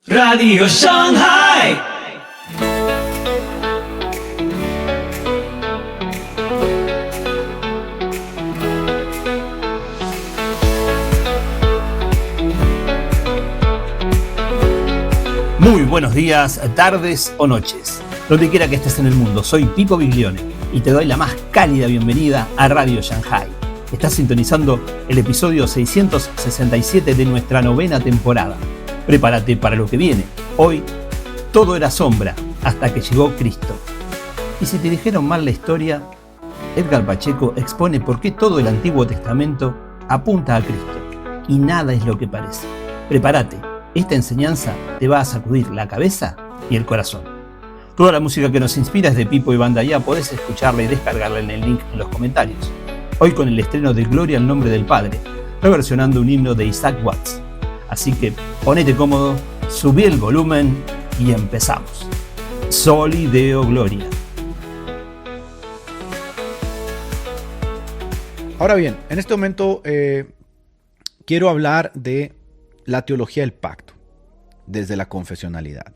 Radio Shanghai. Muy buenos días, tardes o noches, donde quiera que estés en el mundo. Soy Pipo Biglione y te doy la más cálida bienvenida a Radio Shanghai. Estás sintonizando el episodio 667 de nuestra 9ª temporada. Prepárate para lo que viene. Hoy, todo era sombra hasta que llegó Cristo. Y si te dijeron mal la historia, Edgar Pacheco expone por qué todo el Antiguo Testamento apunta a Cristo y nada es lo que parece. Prepárate, esta enseñanza te va a sacudir la cabeza y el corazón. Toda la música que nos inspira es de Pipo y Banda Ya, podés escucharla y descargarla en el link en los comentarios. Hoy con el estreno de Gloria al Nombre del Padre, reversionando un himno de Isaac Watts. Así que ponete cómodo, subí el volumen y empezamos. Soli Deo Gloria. Ahora bien, en este momento quiero hablar de la teología del pacto desde la confesionalidad.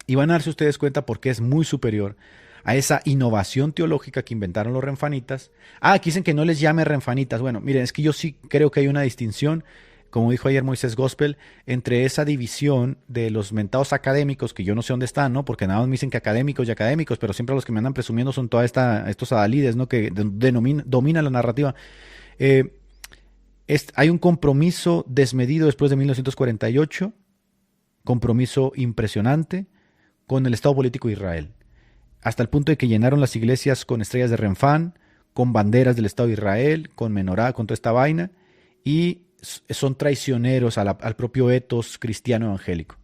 Y van a darse ustedes cuenta por qué es muy superior a esa innovación teológica que inventaron los renfanitas. Aquí dicen que no les llame renfanitas. Bueno, miren, es que yo sí creo que hay una distinción, como dijo ayer Moisés Gospel, entre esa división de los mentados académicos, que yo no sé dónde están, ¿no? Porque nada más me dicen que académicos y académicos, pero siempre los que me andan presumiendo son todos estos adalides, ¿no? Que dominan la narrativa. Hay un compromiso desmedido después de 1948, compromiso impresionante con el Estado político de Israel, hasta el punto de que llenaron las iglesias con estrellas de Renfán, con banderas del Estado de Israel, con menorá, con toda esta vaina, y son traicioneros al propio etos cristiano evangélico.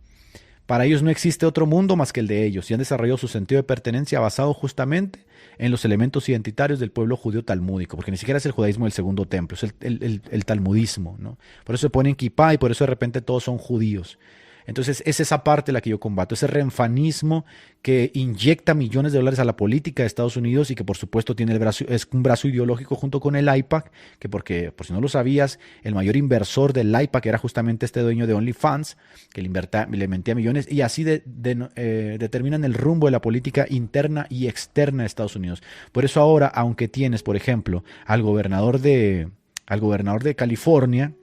Para ellos no existe otro mundo más que el de ellos, y han desarrollado su sentido de pertenencia basado justamente en los elementos identitarios del pueblo judío talmúdico, porque ni siquiera es el judaísmo del segundo templo, es el talmudismo, ¿no? Por eso se ponen kipá y por eso de repente todos son judíos. Entonces es esa parte la que yo combato, ese renfanismo que inyecta millones de dólares a la política de Estados Unidos y que por supuesto tiene es un brazo ideológico junto con el AIPAC, que porque, por si no lo sabías, el mayor inversor del AIPAC era justamente este dueño de OnlyFans, que le mentía millones, y así determinan el rumbo de la política interna y externa de Estados Unidos. Por eso ahora, aunque tienes, por ejemplo, al gobernador de California.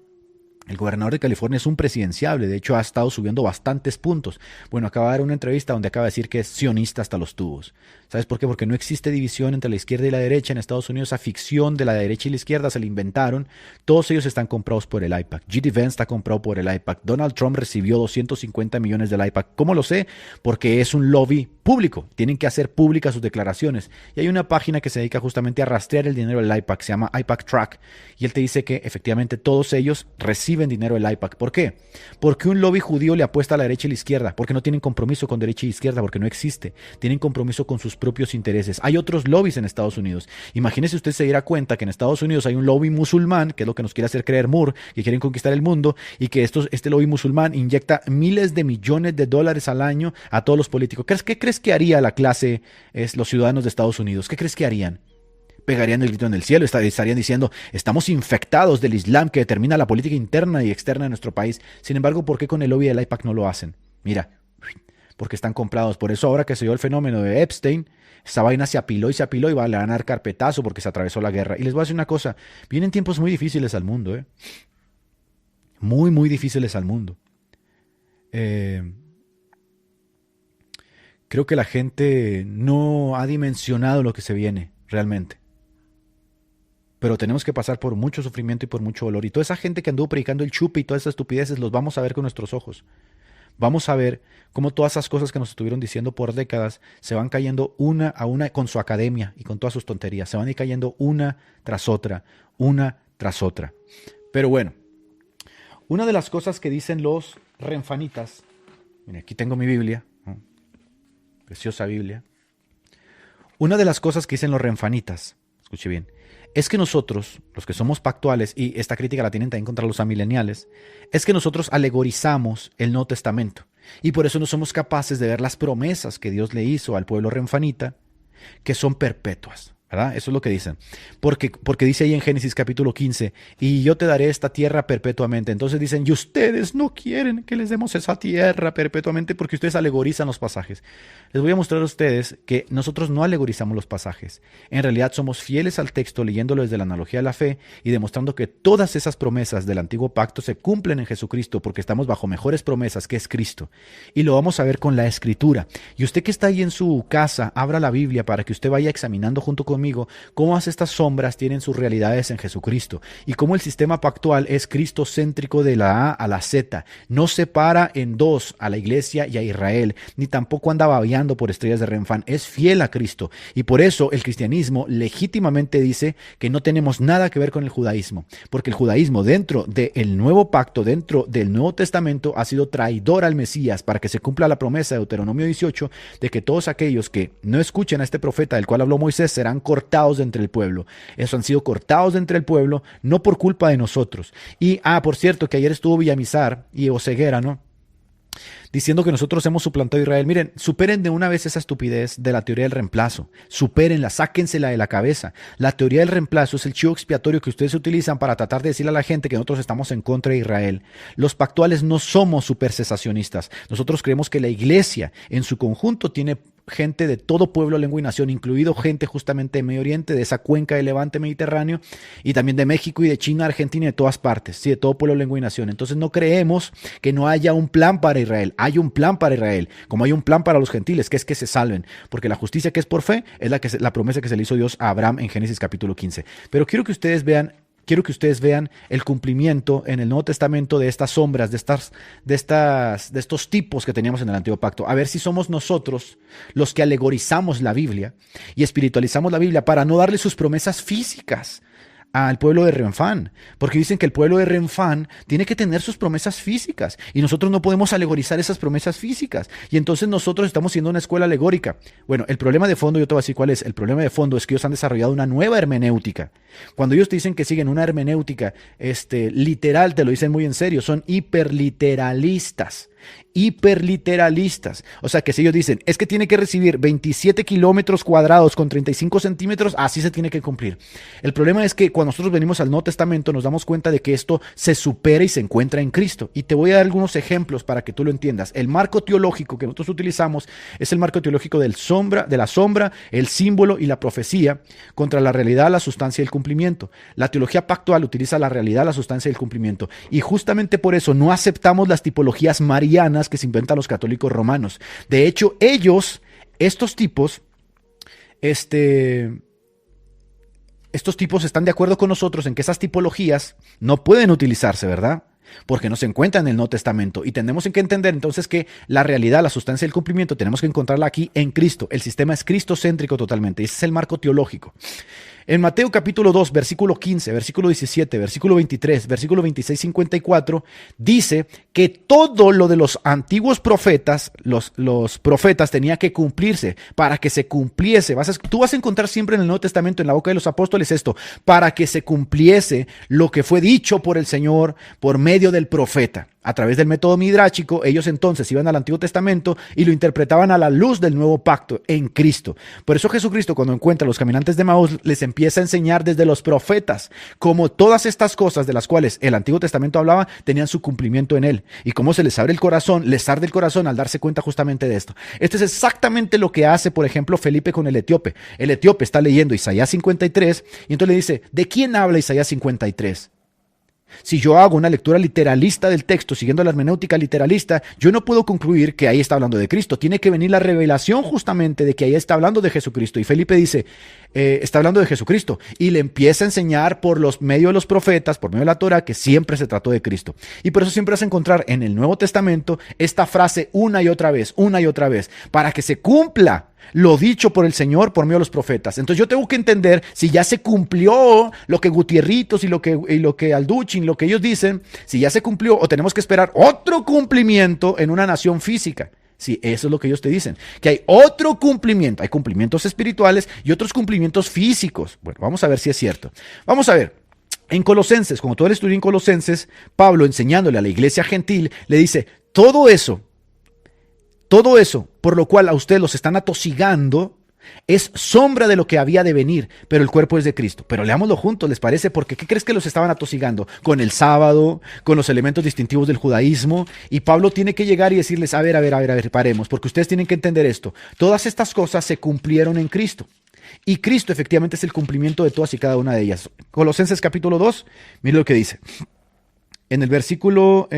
El gobernador de California es un presidenciable, de hecho ha estado subiendo bastantes puntos. Bueno, acaba de dar una entrevista donde acaba de decir que es sionista hasta los tubos. ¿Sabes por qué? Porque no existe división entre la izquierda y la derecha en Estados Unidos. Esa ficción de la derecha y la izquierda se la inventaron. Todos ellos están comprados por el AIPAC. J.D. Vance está comprado por el AIPAC. Donald Trump recibió 250 millones del AIPAC. ¿Cómo lo sé? Porque es un lobby público. Tienen que hacer públicas sus declaraciones. Y hay una página que se dedica justamente a rastrear el dinero del AIPAC. Se llama AIPAC Track. Y él te dice que efectivamente todos ellos reciben dinero del AIPAC. ¿Por qué? Porque un lobby judío le apuesta a la derecha y la izquierda. Porque no tienen compromiso con derecha y izquierda. Porque no existe. Tienen compromiso con sus propios intereses. Hay otros lobbies en Estados Unidos. Imagínese usted se diera cuenta que en Estados Unidos hay un lobby musulmán, que es lo que nos quiere hacer creer Moore, que quieren conquistar el mundo, y que este lobby musulmán inyecta miles de millones de dólares al año a todos los políticos. ¿Qué crees que haría la clase, los ciudadanos de Estados Unidos? ¿Qué crees que harían? Pegarían el grito en el cielo, estarían diciendo, estamos infectados del Islam que determina la política interna y externa de nuestro país. Sin embargo, ¿por qué con el lobby del AIPAC no lo hacen? Mira, porque están comprados. Por eso ahora que se dio el fenómeno de Epstein, esa vaina se apiló y le van a dar carpetazo porque se atravesó la guerra. Y les voy a decir una cosa, vienen tiempos muy difíciles al mundo, muy, muy difíciles al mundo. Creo que la gente no ha dimensionado lo que se viene realmente. Pero tenemos que pasar por mucho sufrimiento y por mucho dolor. Y toda esa gente que anduvo predicando el chupe y todas esas estupideces, los vamos a ver con nuestros ojos. Vamos a ver cómo todas esas cosas que nos estuvieron diciendo por décadas se van cayendo una a una con su academia y con todas sus tonterías. Se van a ir cayendo una tras otra. Pero bueno, una de las cosas que dicen los renfanitas, mire, aquí tengo mi Biblia, ¿no? Preciosa Biblia. Una de las cosas que dicen los renfanitas, escuche bien, es que nosotros, los que somos pactuales, y esta crítica la tienen también contra los amileniales, es que nosotros alegorizamos el Nuevo Testamento y por eso no somos capaces de ver las promesas que Dios le hizo al pueblo renfanita, que son perpetuas. ¿verdad? Eso es lo que dicen. Porque dice ahí en Génesis capítulo 15, y yo te daré esta tierra perpetuamente. Entonces dicen, y ustedes no quieren que les demos esa tierra perpetuamente porque ustedes alegorizan los pasajes. Les voy a mostrar a ustedes que nosotros no alegorizamos los pasajes. En realidad somos fieles al texto leyéndolo desde la analogía de la fe y demostrando que todas esas promesas del antiguo pacto se cumplen en Jesucristo porque estamos bajo mejores promesas que es Cristo. Y lo vamos a ver con la Escritura. Y usted que está ahí en su casa, abra la Biblia para que usted vaya examinando junto conmigo cómo estas sombras tienen sus realidades en Jesucristo y cómo el sistema pactual es cristocéntrico de la A a la Z. No separa en dos a la iglesia y a Israel, ni tampoco anda babeando por estrellas de Renfán. Es fiel a Cristo y por eso el cristianismo legítimamente dice que no tenemos nada que ver con el judaísmo, porque el judaísmo dentro del nuevo pacto, dentro del Nuevo Testamento, ha sido traidor al Mesías para que se cumpla la promesa de Deuteronomio 18 de que todos aquellos que no escuchen a este profeta del cual habló Moisés serán cortados de entre el pueblo. Eso han sido cortados de entre el pueblo, no por culpa de nosotros. Y, por cierto, que ayer estuvo Villamizar y Oseguera, ¿no?, diciendo que nosotros hemos suplantado a Israel. Miren, superen de una vez esa estupidez de la teoría del reemplazo. Supérenla, sáquensela de la cabeza. La teoría del reemplazo es el chivo expiatorio que ustedes utilizan para tratar de decirle a la gente que nosotros estamos en contra de Israel. Los pactuales no somos supercesacionistas. Nosotros creemos que la iglesia en su conjunto tiene gente de todo pueblo, lengua y nación, incluido gente justamente de Medio Oriente, de esa cuenca del Levante Mediterráneo, y también de México y de China, Argentina y de todas partes, sí, de todo pueblo, lengua y nación. Entonces no creemos que no haya un plan para Israel. Hay un plan para Israel, como hay un plan para los gentiles, que es que se salven, porque la justicia que es por fe es la promesa que se le hizo Dios a Abraham en Génesis capítulo 15. Pero quiero que ustedes vean el cumplimiento en el Nuevo Testamento de estas sombras, de estos tipos que teníamos en el Antiguo Pacto. A ver si somos nosotros los que alegorizamos la Biblia y espiritualizamos la Biblia para no darle sus promesas físicas al pueblo de Renfán, porque dicen que el pueblo de Renfán tiene que tener sus promesas físicas y nosotros no podemos alegorizar esas promesas físicas y entonces nosotros estamos siendo una escuela alegórica. Bueno, el problema de fondo, yo te voy a decir cuál es. El problema de fondo es que ellos han desarrollado una nueva hermenéutica. Cuando ellos te dicen que siguen una hermenéutica literal, te lo dicen muy en serio, son hiperliteralistas. O sea que si ellos dicen, es que tiene que recibir 27 kilómetros cuadrados con 35 centímetros, así se tiene que cumplir. El problema es que cuando nosotros venimos al Nuevo Testamento nos damos cuenta de que esto se supera y se encuentra en Cristo. Y te voy a dar algunos ejemplos para que tú lo entiendas. El marco teológico que nosotros utilizamos es el marco teológico de la sombra, el símbolo y la profecía contra la realidad, la sustancia y el cumplimiento. La teología pactual utiliza la realidad, la sustancia y el cumplimiento. Y justamente por eso no aceptamos las tipologías marianas que se inventan los católicos romanos. De hecho, estos tipos están de acuerdo con nosotros en que esas tipologías no pueden utilizarse, ¿verdad? Porque no se encuentran en el Nuevo Testamento y tenemos que entender entonces que la realidad, la sustancia y el cumplimiento tenemos que encontrarla aquí en Cristo. El sistema es cristocéntrico totalmente. Ese es el marco teológico. En Mateo capítulo 2, versículo 15, versículo 17, versículo 23, versículo 26, 54, dice que todo lo de los antiguos profetas, los profetas tenía que cumplirse para que se cumpliese. Tú vas a encontrar siempre en el Nuevo Testamento, en la boca de los apóstoles esto, para que se cumpliese lo que fue dicho por el Señor por medio del profeta. A través del método midráchico, ellos entonces iban al Antiguo Testamento y lo interpretaban a la luz del nuevo pacto en Cristo. Por eso Jesucristo, cuando encuentra a los caminantes de Maús, les empieza a enseñar desde los profetas cómo todas estas cosas de las cuales el Antiguo Testamento hablaba tenían su cumplimiento en él. Y cómo se les abre el corazón, les arde el corazón al darse cuenta justamente de esto. Esto es exactamente lo que hace, por ejemplo, Felipe con el etíope. El etíope está leyendo Isaías 53 y entonces le dice, ¿de quién habla Isaías 53? Si yo hago una lectura literalista del texto, siguiendo la hermenéutica literalista, yo no puedo concluir que ahí está hablando de Cristo. Tiene que venir la revelación justamente de que ahí está hablando de Jesucristo. Y Felipe dice, está hablando de Jesucristo. Y le empieza a enseñar por los medios de los profetas, por medio de la Torá, que siempre se trató de Cristo. Y por eso siempre vas a encontrar en el Nuevo Testamento esta frase una y otra vez, para que se cumpla lo dicho por el Señor por medio de los profetas. Entonces yo tengo que entender si ya se cumplió lo que Gutierritos y lo que Alduchin, lo que ellos dicen, si ya se cumplió o tenemos que esperar otro cumplimiento en una nación física. Sí, eso es lo que ellos te dicen, que hay otro cumplimiento, hay cumplimientos espirituales y otros cumplimientos físicos. Bueno, vamos a ver si es cierto. Vamos a ver. En Colosenses, como todo el estudio en Colosenses, Pablo enseñándole a la iglesia gentil, le dice, todo eso, por lo cual a ustedes los están atosigando, Es sombra de lo que había de venir, pero el cuerpo es de Cristo. Pero leámoslo juntos, ¿les parece? Porque ¿qué crees que los estaban atosigando? Con el sábado, con los elementos distintivos del judaísmo. Y Pablo tiene que llegar y decirles, a ver, paremos, porque ustedes tienen que entender esto. Todas estas cosas se cumplieron en Cristo. Y Cristo efectivamente es el cumplimiento de todas y cada una de ellas. Colosenses capítulo 2, miren lo que dice. En el versículo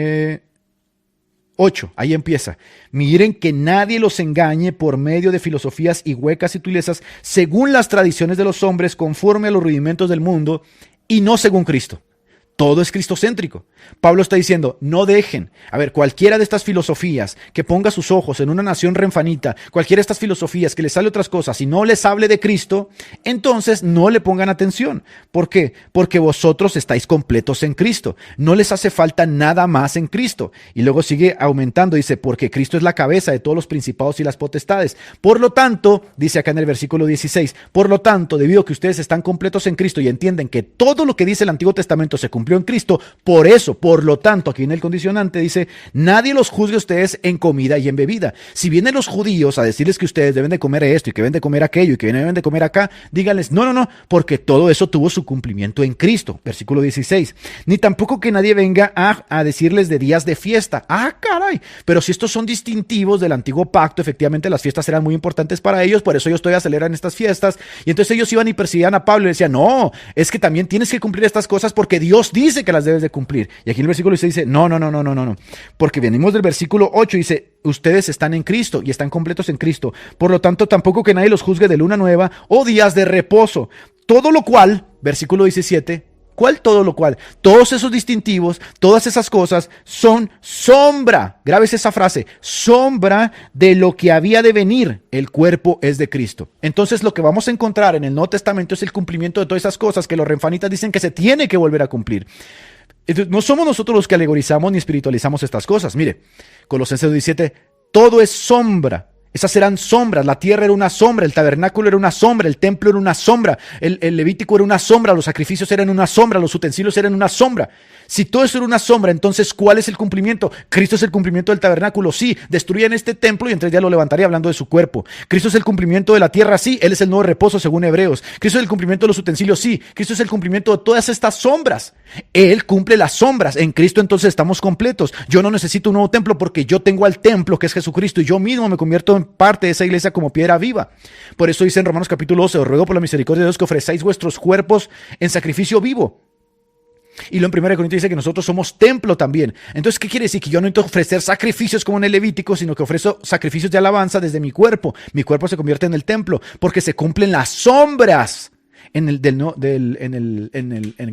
8, ahí empieza. Miren que nadie los engañe por medio de filosofías y huecas y sutilezas, según las tradiciones de los hombres, conforme a los rudimentos del mundo, y no según Cristo. Todo es cristocéntrico. Pablo está diciendo, no dejen, cualquiera de estas filosofías que ponga sus ojos en una nación renfanita, cualquiera de estas filosofías que les hable otras cosas y no les hable de Cristo, entonces no le pongan atención. ¿Por qué? Porque vosotros estáis completos en Cristo. No les hace falta nada más en Cristo. Y luego sigue aumentando, dice, porque Cristo es la cabeza de todos los principados y las potestades. Por lo tanto, dice acá en el versículo 16, por lo tanto, debido a que ustedes están completos en Cristo y entienden que todo lo que dice el Antiguo Testamento se cumplió en Cristo, por lo tanto, aquí en el condicionante dice, nadie los juzgue a ustedes en comida y en bebida. Si vienen los judíos a decirles que ustedes deben de comer esto y que deben de comer aquello y que deben de comer acá, díganles, no, porque todo eso tuvo su cumplimiento en Cristo. Versículo 16. Ni tampoco que nadie venga a decirles de días de fiesta. Caray, pero si estos son distintivos del antiguo pacto, efectivamente las fiestas eran muy importantes para ellos, por eso ellos todavía celebran estas fiestas. Y entonces ellos iban y perseguían a Pablo y le decían, no, es que también tienes que cumplir estas cosas porque Dios dice que las debes de cumplir. Y aquí en el versículo 6 dice, no, porque venimos del versículo 8 y dice, ustedes están en Cristo y están completos en Cristo. Por lo tanto, tampoco que nadie los juzgue de luna nueva o días de reposo. Todo lo cual, versículo 17, ¿cuál todo lo cual? Todos esos distintivos, todas esas cosas son sombra. Grabes esa frase, sombra de lo que había de venir. El cuerpo es de Cristo. Entonces lo que vamos a encontrar en el Nuevo Testamento es el cumplimiento de todas esas cosas que los renfanitas dicen que se tiene que volver a cumplir. Entonces, no somos nosotros los que alegorizamos ni espiritualizamos estas cosas. Mire, Colosenses 17, todo es sombra. Esas eran sombras, la tierra era una sombra, el tabernáculo era una sombra, el templo era una sombra, el Levítico era una sombra, los sacrificios eran una sombra, los utensilios eran una sombra. Si todo eso era una sombra, entonces ¿cuál es el cumplimiento? Cristo es el cumplimiento del tabernáculo, sí, destruían este templo y en 3 días lo levantaría, hablando de su cuerpo. Cristo es el cumplimiento de la tierra, sí, Él es el nuevo reposo según Hebreos. Cristo es el cumplimiento de los utensilios, sí, Cristo es el cumplimiento de todas estas sombras. Él cumple las sombras, en Cristo entonces estamos completos. Yo no necesito un nuevo templo porque yo tengo al templo que es Jesucristo y yo mismo me convierto en parte de esa iglesia como piedra viva. Por eso dice en Romanos capítulo 12, os ruego por la misericordia de Dios que ofrezcáis vuestros cuerpos en sacrificio vivo. Y lo en 1 Corintios dice que nosotros somos templo también. Entonces, ¿qué quiere decir? Que yo no necesito ofrecer sacrificios como en el Levítico, sino que ofrezco sacrificios de alabanza desde mi cuerpo. Mi cuerpo se convierte en el templo porque se cumplen las sombras en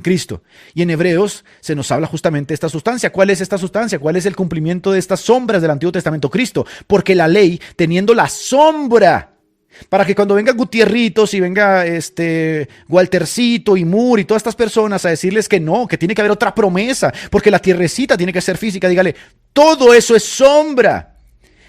Cristo. Y en Hebreos se nos habla justamente de esta sustancia. ¿Cuál es esta sustancia? ¿Cuál es el cumplimiento de estas sombras del Antiguo Testamento? Cristo. Porque la ley, teniendo la sombra, para que cuando venga Gutierritos y venga Waltercito y Moore y todas estas personas a decirles que no, que tiene que haber otra promesa, porque la tierrecita tiene que ser física, dígale, todo eso es sombra.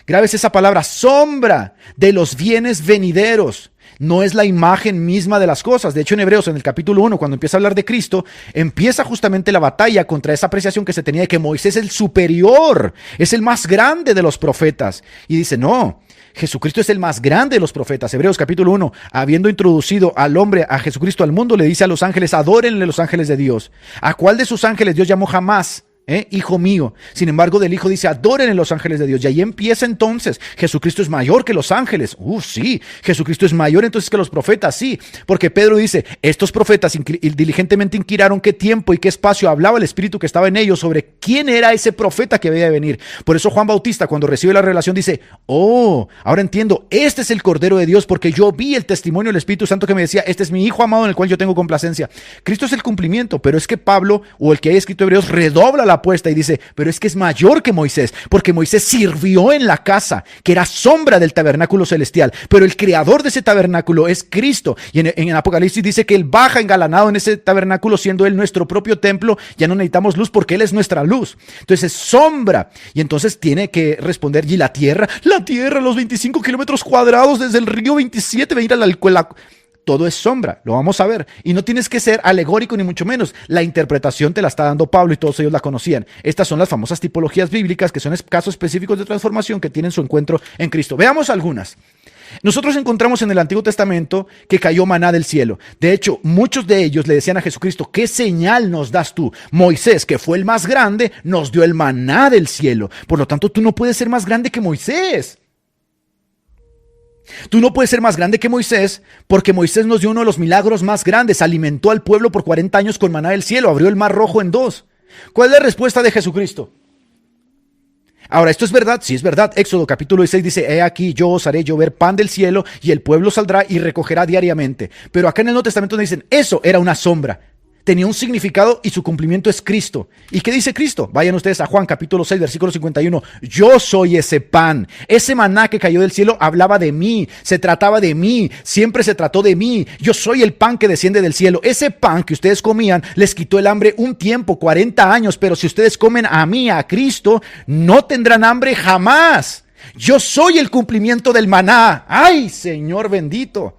Grabes esa palabra, sombra de los bienes venideros. No es la imagen misma de las cosas. De hecho, en Hebreos, en el capítulo 1, cuando empieza a hablar de Cristo, empieza justamente la batalla contra esa apreciación que se tenía de que Moisés es el superior, es el más grande de los profetas. Y dice, no, Jesucristo es el más grande de los profetas. Hebreos capítulo 1, habiendo introducido al hombre, a Jesucristo al mundo, le dice a los ángeles, adórenle los ángeles de Dios. ¿A cuál de sus ángeles Dios llamó jamás? Hijo mío. Sin embargo, del Hijo dice, adoren en los ángeles de Dios. Y ahí empieza entonces, Jesucristo es mayor que los ángeles. Sí, Jesucristo es mayor entonces que los profetas, sí. Porque Pedro dice, estos profetas diligentemente inquirieron qué tiempo y qué espacio hablaba el Espíritu que estaba en ellos sobre quién era ese profeta que había de venir. Por eso Juan Bautista, cuando recibe la revelación, dice, ahora entiendo, este es el Cordero de Dios, porque yo vi el testimonio del Espíritu Santo que me decía, este es mi Hijo amado en el cual yo tengo complacencia. Cristo es el cumplimiento, pero es que Pablo, o el que haya escrito Hebreos, redobla la apuesta y dice, pero es que es mayor que Moisés, porque Moisés sirvió en la casa, que era sombra del tabernáculo celestial, pero el creador de ese tabernáculo es Cristo, y en Apocalipsis dice que Él baja engalanado en ese tabernáculo, siendo Él nuestro propio templo, ya no necesitamos luz porque Él es nuestra luz, entonces es sombra, y entonces tiene que responder, y la tierra, los 25 kilómetros cuadrados desde el río 27, venir a la todo es sombra, lo vamos a ver. Y no tienes que ser alegórico ni mucho menos. La interpretación te la está dando Pablo y todos ellos la conocían. Estas son las famosas tipologías bíblicas que son casos específicos de transformación que tienen su encuentro en Cristo. Veamos algunas. Nosotros encontramos en el Antiguo Testamento que cayó maná del cielo. De hecho, muchos de ellos le decían a Jesucristo, ¿qué señal nos das tú? Moisés, que fue el más grande, nos dio el maná del cielo. Por lo tanto, tú no puedes ser más grande que Moisés. Tú no puedes ser más grande que Moisés, porque Moisés nos dio uno de los milagros más grandes. Alimentó al pueblo por 40 años con maná del cielo, abrió el mar rojo en dos. ¿Cuál es la respuesta de Jesucristo? Ahora, ¿esto es verdad? Sí, es verdad. Éxodo capítulo 16 dice, he aquí yo os haré llover pan del cielo y el pueblo saldrá y recogerá diariamente. Pero acá en el Nuevo Testamento nos dicen, eso era una sombra. Tenía un significado y su cumplimiento es Cristo. ¿Y qué dice Cristo? Vayan ustedes a Juan capítulo 6, versículo 51. Yo soy ese pan. Ese maná que cayó del cielo hablaba de mí, se trataba de mí, siempre se trató de mí. Yo soy el pan que desciende del cielo. Ese pan que ustedes comían les quitó el hambre un tiempo, 40 años, pero si ustedes comen a mí, a Cristo, no tendrán hambre jamás. Yo soy el cumplimiento del maná. ¡Ay, Señor bendito!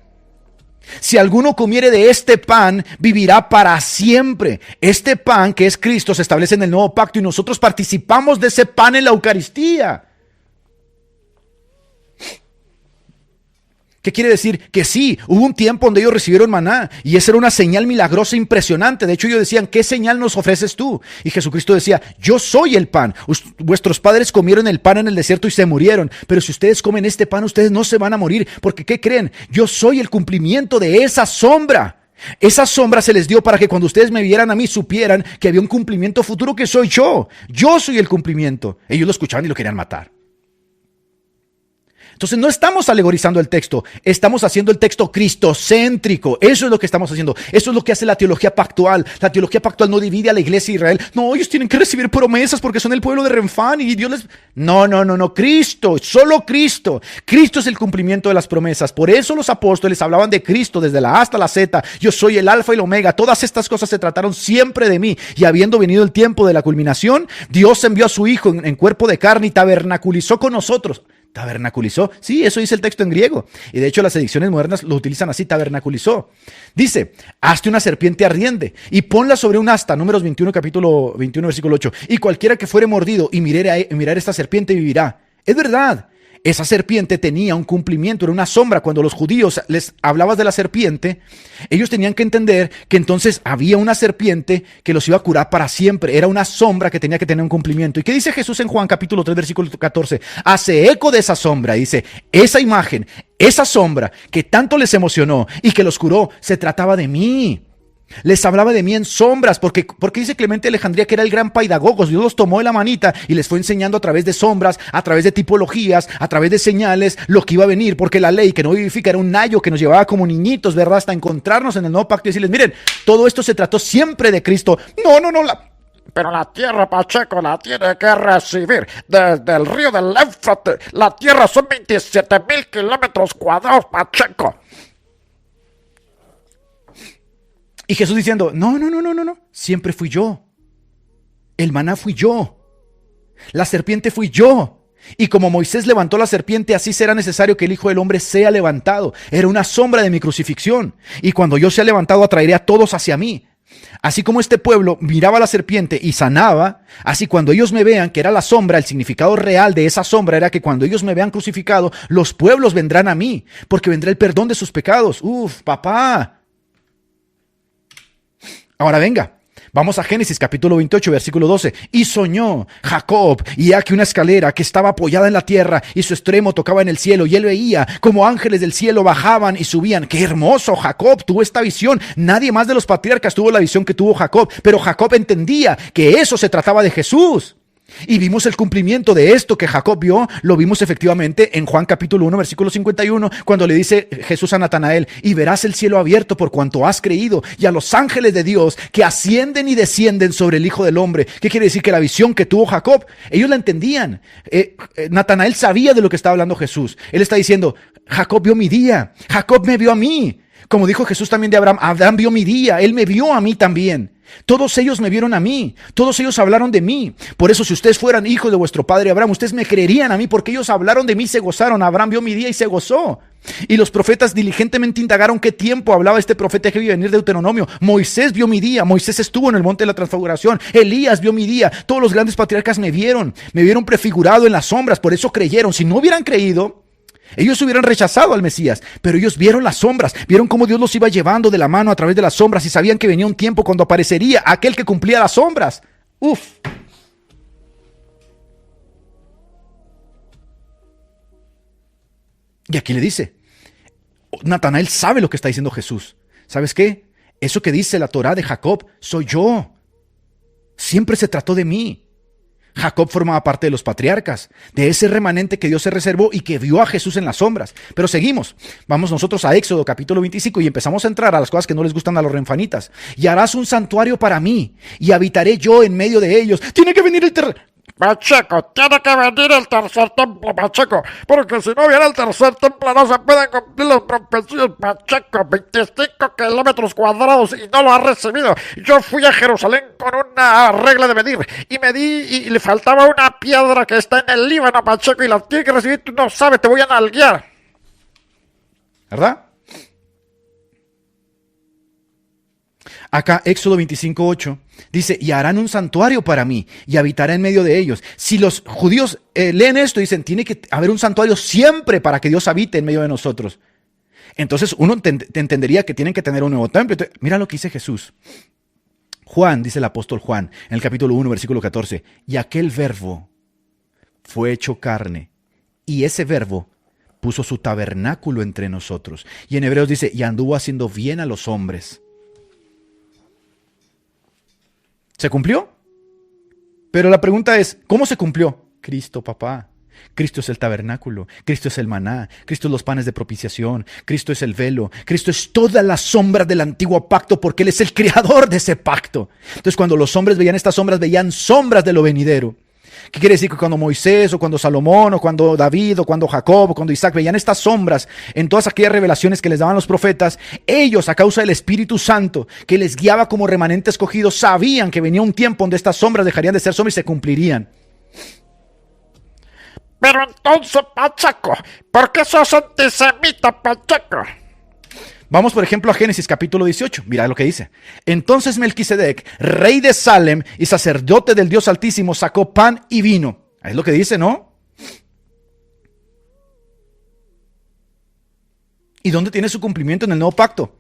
Si alguno comiere de este pan, vivirá para siempre. Este pan, que es Cristo, se establece en el nuevo pacto y nosotros participamos de ese pan en la Eucaristía. ¿Qué quiere decir? Que sí, hubo un tiempo donde ellos recibieron maná y esa era una señal milagrosa impresionante. De hecho, ellos decían, ¿qué señal nos ofreces tú? Y Jesucristo decía, yo soy el pan. Vuestros padres comieron el pan en el desierto y se murieron, pero si ustedes comen este pan, ustedes no se van a morir, porque ¿qué creen? Yo soy el cumplimiento de esa sombra. Esa sombra se les dio para que cuando ustedes me vieran a mí supieran que había un cumplimiento futuro que soy yo. Yo soy el cumplimiento. Ellos lo escuchaban y lo querían matar. Entonces no estamos alegorizando el texto, estamos haciendo el texto cristocéntrico. Eso es lo que estamos haciendo. Eso es lo que hace la teología pactual. La teología pactual no divide a la iglesia de Israel. No, ellos tienen que recibir promesas porque son el pueblo de Renfán y Dios les... No. Cristo, solo Cristo. Cristo es el cumplimiento de las promesas. Por eso los apóstoles hablaban de Cristo desde la A hasta la Z. Yo soy el alfa y el omega. Todas estas cosas se trataron siempre de mí. Y habiendo venido el tiempo de la culminación, Dios envió a su Hijo en cuerpo de carne y tabernaculizó con nosotros. ¿Tabernaculizó? Sí, eso dice el texto en griego. Y de hecho las ediciones modernas lo utilizan así, tabernaculizó. Dice, hazte una serpiente ardiente y ponla sobre un asta, Números 21, capítulo 21, versículo 8. Y cualquiera que fuere mordido y mirar esta serpiente vivirá. Es verdad. Esa serpiente tenía un cumplimiento, era una sombra. Cuando los judíos les hablabas de la serpiente, ellos tenían que entender que entonces había una serpiente que los iba a curar para siempre. Era una sombra que tenía que tener un cumplimiento. ¿Y qué dice Jesús en Juan capítulo 3, versículo 14? Hace eco de esa sombra. Dice, esa imagen, esa sombra que tanto les emocionó y que los curó, se trataba de mí. Les hablaba de mí en sombras, porque dice Clemente de Alejandría que era el gran pedagogos. Dios los tomó de la manita y les fue enseñando a través de sombras, a través de tipologías, a través de señales, lo que iba a venir, porque la ley que no vivifica era un ayo que nos llevaba como niñitos, ¿verdad? Hasta encontrarnos en el nuevo pacto y decirles, miren, todo esto se trató siempre de Cristo. Pero la tierra, Pacheco, la tiene que recibir desde el río del Éufrates. La tierra son 27,000 kilómetros cuadrados, Pacheco. Y Jesús diciendo, no, siempre fui yo. El maná fui yo. La serpiente fui yo. Y como Moisés levantó la serpiente, así será necesario que el Hijo del Hombre sea levantado. Era una sombra de mi crucifixión. Y cuando yo sea levantado, atraeré a todos hacia mí. Así como este pueblo miraba a la serpiente y sanaba, así cuando ellos me vean, que era la sombra, el significado real de esa sombra era que cuando ellos me vean crucificado, los pueblos vendrán a mí, porque vendrá el perdón de sus pecados. Uf, papá. Ahora venga, vamos a Génesis capítulo 28, versículo 12. Y soñó Jacob, y aquí una escalera que estaba apoyada en la tierra, y su extremo tocaba en el cielo, y él veía como ángeles del cielo bajaban y subían. ¡Qué hermoso! Jacob tuvo esta visión. Nadie más de los patriarcas tuvo la visión que tuvo Jacob, pero Jacob entendía que eso se trataba de Jesús. Y vimos el cumplimiento de esto que Jacob vio, lo vimos efectivamente en Juan capítulo 1, versículo 51, cuando le dice Jesús a Natanael, y verás el cielo abierto por cuanto has creído, y a los ángeles de Dios que ascienden y descienden sobre el Hijo del Hombre. ¿Qué quiere decir? Que la visión que tuvo Jacob, ellos la entendían. Natanael sabía de lo que estaba hablando Jesús. Él está diciendo, Jacob vio mi día, Jacob me vio a mí. Como dijo Jesús también de Abraham, Abraham vio mi día, él me vio a mí también. Todos ellos me vieron a mí, todos ellos hablaron de mí. Por eso si ustedes fueran hijos de vuestro padre Abraham, ustedes me creerían a mí, porque ellos hablaron de mí y se gozaron. Abraham vio mi día y se gozó. Y los profetas diligentemente indagaron qué tiempo hablaba este profeta que iba a venir de Deuteronomio. Moisés vio mi día, Moisés estuvo en el monte de la transfiguración, Elías vio mi día, todos los grandes patriarcas me vieron prefigurado en las sombras, por eso creyeron. Si no hubieran creído, Ellos hubieran rechazado al Mesías, pero ellos vieron las sombras, vieron cómo Dios los iba llevando de la mano a través de las sombras y sabían que venía un tiempo cuando aparecería aquel que cumplía las sombras. Uf. Y aquí le dice, Natanael sabe lo que está diciendo Jesús. ¿Sabes qué? Eso que dice la Torá de Jacob, soy yo. Siempre se trató de mí. Jacob formaba parte de los patriarcas, de ese remanente que Dios se reservó y que vio a Jesús en las sombras. Pero seguimos, vamos nosotros a Éxodo capítulo 25 y empezamos a entrar a las cosas que no les gustan a los renfanitas. Y harás un santuario para mí y habitaré yo en medio de ellos. Tiene que venir el Pacheco, tiene que venir el tercer templo, Pacheco, porque si no viene el tercer templo no se pueden cumplir las profecías, Pacheco, 25 kilómetros cuadrados y no lo ha recibido. Yo fui a Jerusalén con una regla de medir y medí y le faltaba una piedra que está en el Líbano, Pacheco, y la tiene que recibir, tú no sabes, te voy a nalguear. ¿Verdad? Acá, Éxodo 25:8, dice, y harán un santuario para mí, y habitaré en medio de ellos. Si los judíos leen esto, dicen, tiene que haber un santuario siempre para que Dios habite en medio de nosotros. Entonces uno entendería que tienen que tener un nuevo templo. Entonces, mira lo que dice Jesús. Juan, dice el apóstol Juan, en el capítulo 1, versículo 14, y aquel verbo fue hecho carne, y ese verbo puso su tabernáculo entre nosotros. Y en Hebreos dice, y anduvo haciendo bien a los hombres. ¿Se cumplió? Pero la pregunta es, ¿cómo se cumplió? Cristo, papá. Cristo es el tabernáculo, Cristo es el maná, Cristo es los panes de propiciación, Cristo es el velo, Cristo es toda la sombra del antiguo pacto porque Él es el creador de ese pacto. Entonces cuando los hombres veían estas sombras, veían sombras de lo venidero. ¿Qué quiere decir? Que cuando Moisés, o cuando Salomón, o cuando David, o cuando Jacob, o cuando Isaac veían estas sombras en todas aquellas revelaciones que les daban los profetas, ellos, a causa del Espíritu Santo, que les guiaba como remanente escogido, sabían que venía un tiempo donde estas sombras dejarían de ser sombras y se cumplirían. Pero entonces, Pacheco, ¿por qué sos antisemita, Pacheco? Vamos, por ejemplo, a Génesis capítulo 18. Mira lo que dice. Entonces Melquisedec, rey de Salem y sacerdote del Dios Altísimo, sacó pan y vino. Es lo que dice, ¿no? ¿Y dónde tiene su cumplimiento en el nuevo pacto?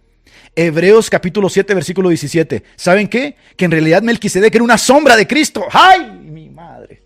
Hebreos capítulo 7, versículo 17. ¿Saben qué? Que en realidad Melquisedec era una sombra de Cristo. ¡Ay, mi madre!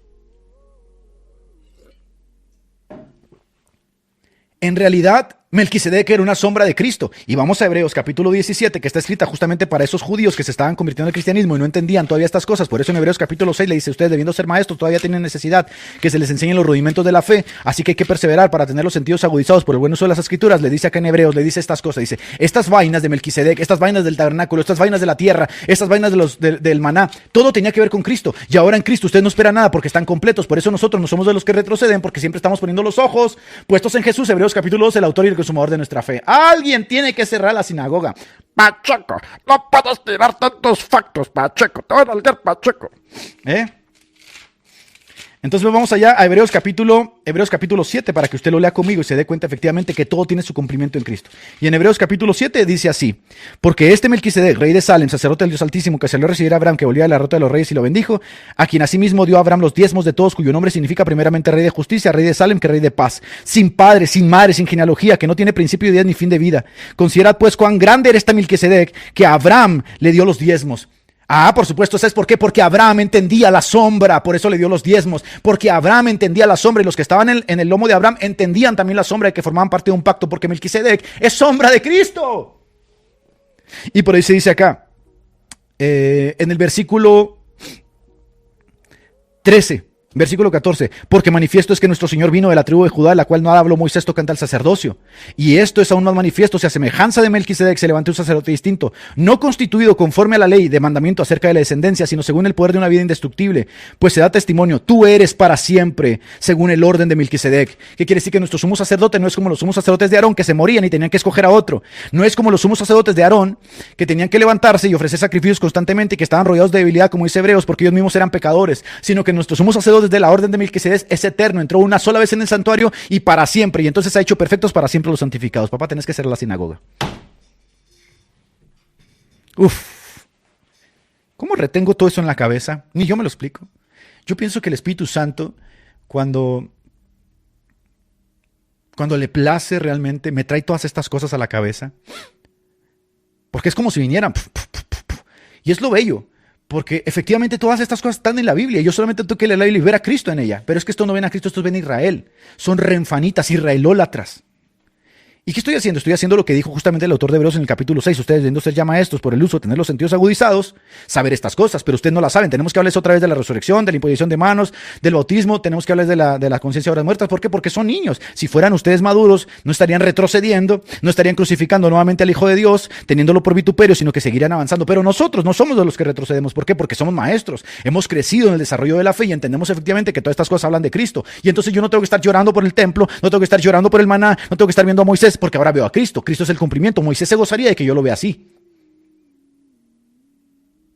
En realidad, Melquisedec era una sombra de Cristo. Y vamos a Hebreos capítulo 17, que está escrita justamente para esos judíos que se estaban convirtiendo al cristianismo y no entendían todavía estas cosas. Por eso en Hebreos capítulo 6 le dice, ustedes debiendo ser maestros todavía tienen necesidad que se les enseñen los rudimentos de la fe. Así que hay que perseverar para tener los sentidos agudizados por el buen uso de las escrituras. Le dice acá en Hebreos, le dice estas cosas. Dice, estas vainas de Melquisedec, estas vainas del tabernáculo, estas vainas de la tierra, estas vainas del maná, todo tenía que ver con Cristo. Y ahora en Cristo ustedes no esperan nada porque están completos. Por eso nosotros no somos de los que retroceden, porque siempre estamos poniendo los ojos puestos en Jesús. Hebreos capítulo 2, el autor y el consumador de nuestra fe. Alguien tiene que cerrar la sinagoga. Pacheco, no puedes tirar tantos factos, Pacheco. Te van a liar, Pacheco. Entonces vamos allá a Hebreos capítulo 7 para que usted lo lea conmigo y se dé cuenta efectivamente que todo tiene su cumplimiento en Cristo. Y en Hebreos capítulo 7 dice así, porque este Melquisedec, rey de Salem, sacerdote del Dios Altísimo, que salió a recibir a Abraham, que volvía de la ruta de los reyes y lo bendijo, a quien asimismo dio a Abraham los diezmos de todos, cuyo nombre significa primeramente rey de justicia, rey de Salem, que rey de paz, sin padre, sin madre, sin genealogía, que no tiene principio de días ni fin de vida. Considerad pues cuán grande era este Melquisedec, que a Abraham le dio los diezmos. Ah, por supuesto, ¿sabes por qué? Porque Abraham entendía la sombra, por eso le dio los diezmos, porque Abraham entendía la sombra y los que estaban en el lomo de Abraham entendían también la sombra de que formaban parte de un pacto, porque Melquisedec es sombra de Cristo. Y por ahí se dice acá, en el versículo 13, versículo 14, porque manifiesto es que nuestro Señor vino de la tribu de Judá, de la cual no habló Moisés tocante al sacerdocio. Y esto es aún más manifiesto, si a semejanza de Melquisedec se levantó un sacerdote distinto, no constituido conforme a la ley de mandamiento acerca de la descendencia, sino según el poder de una vida indestructible, pues se da testimonio, tú eres para siempre, según el orden de Melquisedec. ¿Qué quiere decir? Que nuestro sumo sacerdote no es como los sumos sacerdotes de Aarón, que se morían y tenían que escoger a otro. No es como los sumos sacerdotes de Aarón, que tenían que levantarse y ofrecer sacrificios constantemente y que estaban rodeados de debilidad, como dice Hebreos, porque ellos mismos eran pecadores, sino que nuestro sumo sacerdote de la orden de Melquisedec es eterno, entró una sola vez en el santuario y para siempre, y entonces ha hecho perfectos para siempre los santificados. Papá, tenés que hacer la sinagoga. Uf, ¿cómo retengo todo eso en la cabeza? Ni yo me lo explico. Yo pienso que el Espíritu Santo, cuando cuando le place realmente, me trae todas estas cosas a la cabeza. Porque es como si vinieran. Y es lo bello. Porque efectivamente todas estas cosas están en la Biblia. Yo solamente tengo que leer la Biblia y ver a Cristo en ella. Pero es que estos no ven a Cristo, estos ven a Israel. Son renfanitas, israelólatras. ¿Y qué estoy haciendo? Estoy haciendo lo que dijo justamente el autor de Hebreos en el capítulo 6. Ustedes debiendo ser ya maestros por el uso de tener los sentidos agudizados, saber estas cosas, pero ustedes no las saben. Tenemos que hablarles otra vez de la resurrección, de la imposición de manos, del bautismo. Tenemos que hablarles de la conciencia de obras muertas. ¿Por qué? Porque son niños. Si fueran ustedes maduros, no estarían retrocediendo, no estarían crucificando nuevamente al Hijo de Dios, teniéndolo por vituperio, sino que seguirían avanzando. Pero nosotros no somos de los que retrocedemos. ¿Por qué? Porque somos maestros. Hemos crecido en el desarrollo de la fe y entendemos efectivamente que todas estas cosas hablan de Cristo. Y entonces yo no tengo que estar llorando por el templo, no tengo que estar llorando por el maná, no tengo que estar viendo a Moisés, porque ahora veo a Cristo. Cristo es el cumplimiento. Moisés se gozaría de que yo lo vea así.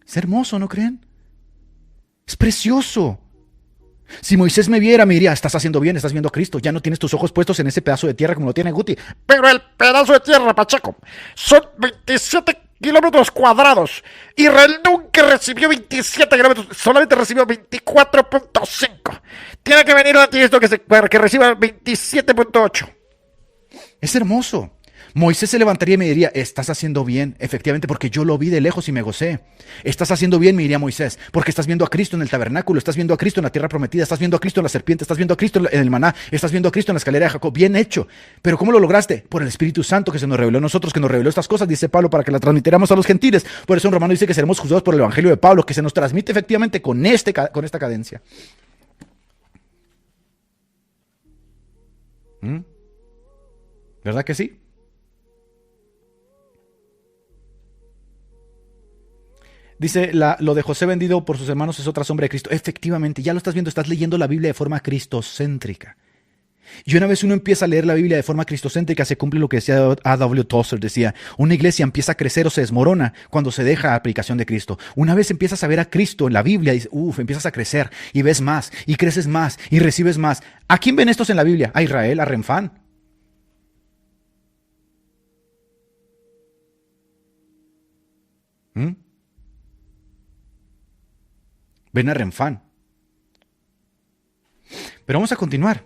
Es hermoso, ¿no creen? Es precioso. Si Moisés me viera, me diría, estás haciendo bien, estás viendo a Cristo. Ya no tienes tus ojos puestos en ese pedazo de tierra como lo tiene Guti. Pero el pedazo de tierra, Pacheco, son 27 kilómetros cuadrados. Israel nunca recibió 27 kilómetros, solamente recibió 24.5. Tiene que venir el anticristo para que reciba 27.8. Es hermoso. Moisés se levantaría y me diría, estás haciendo bien, efectivamente, porque yo lo vi de lejos y me gocé. Estás haciendo bien, me diría Moisés, porque estás viendo a Cristo en el tabernáculo, estás viendo a Cristo en la tierra prometida, estás viendo a Cristo en la serpiente, estás viendo a Cristo en el maná, estás viendo a Cristo en la escalera de Jacob. Bien hecho. Pero ¿cómo lo lograste? Por el Espíritu Santo que se nos reveló a nosotros, que nos reveló estas cosas, dice Pablo, para que las transmitiéramos a los gentiles. Por eso en Romano dice que seremos juzgados por el Evangelio de Pablo, que se nos transmite efectivamente con esta cadencia. ¿Verdad que sí? Dice, lo de José vendido por sus hermanos es otra sombra de Cristo. Efectivamente, ya lo estás viendo, estás leyendo la Biblia de forma cristocéntrica. Y una vez uno empieza a leer la Biblia de forma cristocéntrica, se cumple lo que decía A.W. Tozer, decía, una iglesia empieza a crecer o se desmorona cuando se deja la aplicación de Cristo. Una vez empiezas a ver a Cristo en la Biblia, empiezas a crecer y ves más, y creces más, y recibes más. ¿A quién ven estos en la Biblia? A Israel, a Renfán. Ven a Renfán. Pero vamos a continuar.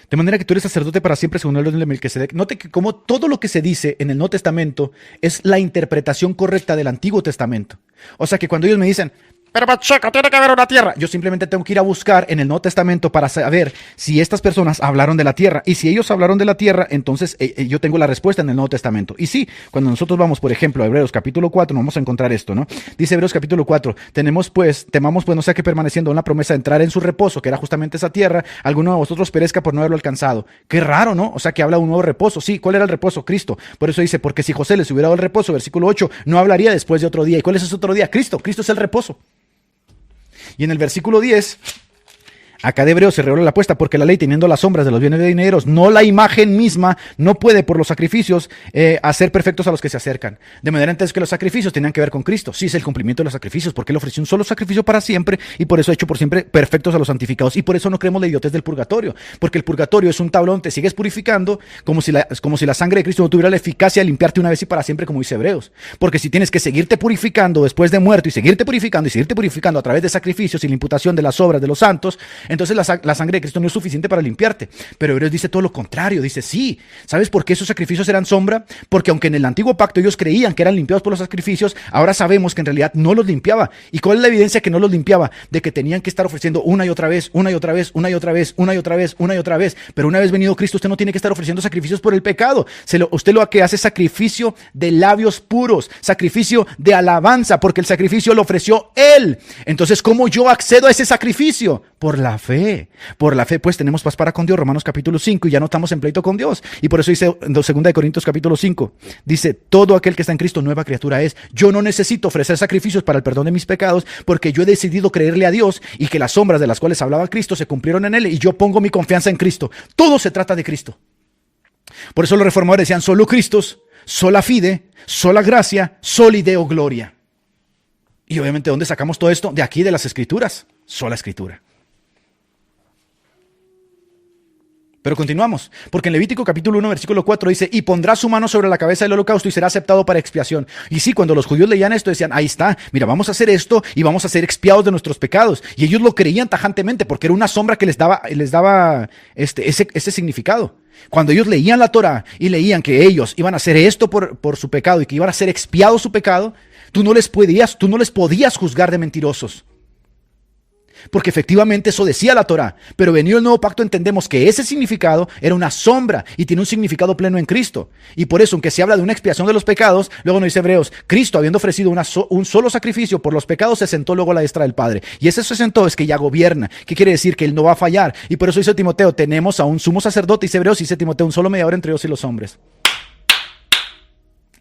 De manera que tú eres sacerdote para siempre según el orden de Melquisedec. Note que como todo lo que se dice en el Nuevo Testamento es la interpretación correcta del Antiguo Testamento. O sea que cuando ellos me dicen, pero Pacheco, tiene que haber una tierra, yo simplemente tengo que ir a buscar en el Nuevo Testamento para saber si estas personas hablaron de la tierra. Y si ellos hablaron de la tierra, entonces yo tengo la respuesta en el Nuevo Testamento. Y sí, cuando nosotros vamos, por ejemplo, a Hebreos capítulo 4, nos vamos a encontrar esto, ¿no? Dice Hebreos capítulo 4, temamos pues no sea que permaneciendo en la promesa de entrar en su reposo, que era justamente esa tierra, alguno de vosotros perezca por no haberlo alcanzado. Qué raro, ¿no? O sea que habla de un nuevo reposo. Sí, ¿cuál era el reposo? Cristo. Por eso dice, porque si José les hubiera dado el reposo, versículo 8, no hablaría después de otro día. ¿Y cuál es ese otro día? Cristo. Cristo es el reposo. Y en el versículo 10, acá de Hebreos se revela la apuesta, porque la ley, teniendo las sombras de los bienes venideros, no la imagen misma, no puede por los sacrificios hacer perfectos a los que se acercan. De manera entonces que los sacrificios tenían que ver con Cristo. Sí, es el cumplimiento de los sacrificios, porque Él ofreció un solo sacrificio para siempre, y por eso ha hecho por siempre perfectos a los santificados. Y por eso no creemos la idiotez del purgatorio, porque el purgatorio es un tablón, te sigues purificando, como si la sangre de Cristo no tuviera la eficacia de limpiarte una vez y para siempre, como dice Hebreos. Porque si tienes que seguirte purificando después de muerto, y seguirte purificando a través de sacrificios y la imputación de las obras de los santos, entonces la sangre de Cristo no es suficiente para limpiarte. Pero Hebreos dice todo lo contrario, dice sí. ¿Sabes por qué esos sacrificios eran sombra? Porque aunque en el antiguo pacto ellos creían que eran limpiados por los sacrificios, ahora sabemos que en realidad no los limpiaba. ¿Y cuál es la evidencia que no los limpiaba? De que tenían que estar ofreciendo una y otra vez. Pero una vez venido Cristo, usted no tiene que estar ofreciendo sacrificios por el pecado. Usted lo que hace es sacrificio de labios puros, sacrificio de alabanza, porque el sacrificio lo ofreció Él. Entonces, ¿cómo yo accedo a ese sacrificio? Por la fe. Por la fe, pues, tenemos paz para con Dios, Romanos capítulo 5, y ya no estamos en pleito con Dios. Y por eso dice 2 Corintios capítulo 5, dice, todo aquel que está en Cristo, nueva criatura es. Yo no necesito ofrecer sacrificios para el perdón de mis pecados, porque yo he decidido creerle a Dios, y que las sombras de las cuales hablaba Cristo se cumplieron en Él, y yo pongo mi confianza en Cristo. Todo se trata de Cristo. Por eso los reformadores decían, solo Cristo, sola fide, sola gracia, soli deo gloria. Y obviamente, ¿dónde sacamos todo esto? De aquí, de las Escrituras. Sola Escritura. Pero continuamos, porque en Levítico capítulo 1, versículo 4 dice, y pondrá su mano sobre la cabeza del holocausto y será aceptado para expiación. Y sí, cuando los judíos leían esto, decían, ahí está, mira, vamos a hacer esto y vamos a ser expiados de nuestros pecados. Y ellos lo creían tajantemente porque era una sombra que les daba ese significado. Cuando ellos leían la Torá y leían que ellos iban a hacer esto por su pecado y que iban a ser expiados su pecado, tú no les podías juzgar de mentirosos. Porque efectivamente eso decía la Torá, pero venido el nuevo pacto entendemos que ese significado era una sombra y tiene un significado pleno en Cristo. Y por eso, aunque se habla de una expiación de los pecados, luego nos dice Hebreos, Cristo habiendo ofrecido un solo sacrificio por los pecados, se sentó luego a la diestra del Padre. Y ese se sentó es que ya gobierna. ¿Qué quiere decir? Que Él no va a fallar. Y por eso dice Timoteo, tenemos a un sumo sacerdote, dice Hebreos, dice Timoteo, un solo mediador entre Dios y los hombres.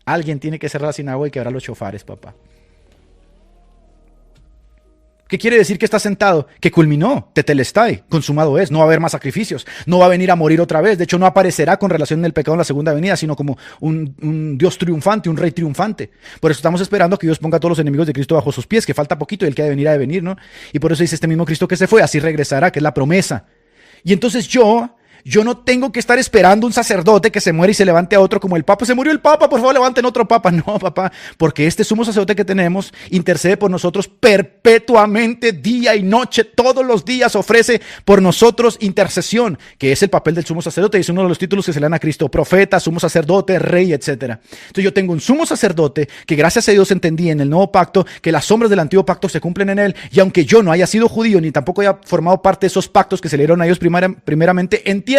Alguien tiene que cerrar la sinagoga y quebrar los shofares, papá. ¿Qué quiere decir que está sentado? Que culminó, tetelestai, consumado es, no va a haber más sacrificios, no va a venir a morir otra vez, de hecho no aparecerá con relación en el pecado en la segunda venida, sino como un Dios triunfante, un rey triunfante. Por eso estamos esperando que Dios ponga a todos los enemigos de Cristo bajo sus pies, que falta poquito y el que ha de venir, ¿no? Y por eso dice este mismo Cristo que se fue, así regresará, que es la promesa. Y entonces yo no tengo que estar esperando un sacerdote que se muere y se levante a otro como el Papa. Se murió el Papa, por favor levanten otro Papa. No, papá, porque este sumo sacerdote que tenemos intercede por nosotros perpetuamente, día y noche, todos los días ofrece por nosotros intercesión, que es el papel del sumo sacerdote. Es uno de los títulos que se le dan a Cristo, profeta, sumo sacerdote, rey, etc. Entonces yo tengo un sumo sacerdote que gracias a Dios entendí en el nuevo pacto que las sombras del antiguo pacto se cumplen en él, y aunque yo no haya sido judío ni tampoco haya formado parte de esos pactos que se le dieron a ellos primeramente, entiendo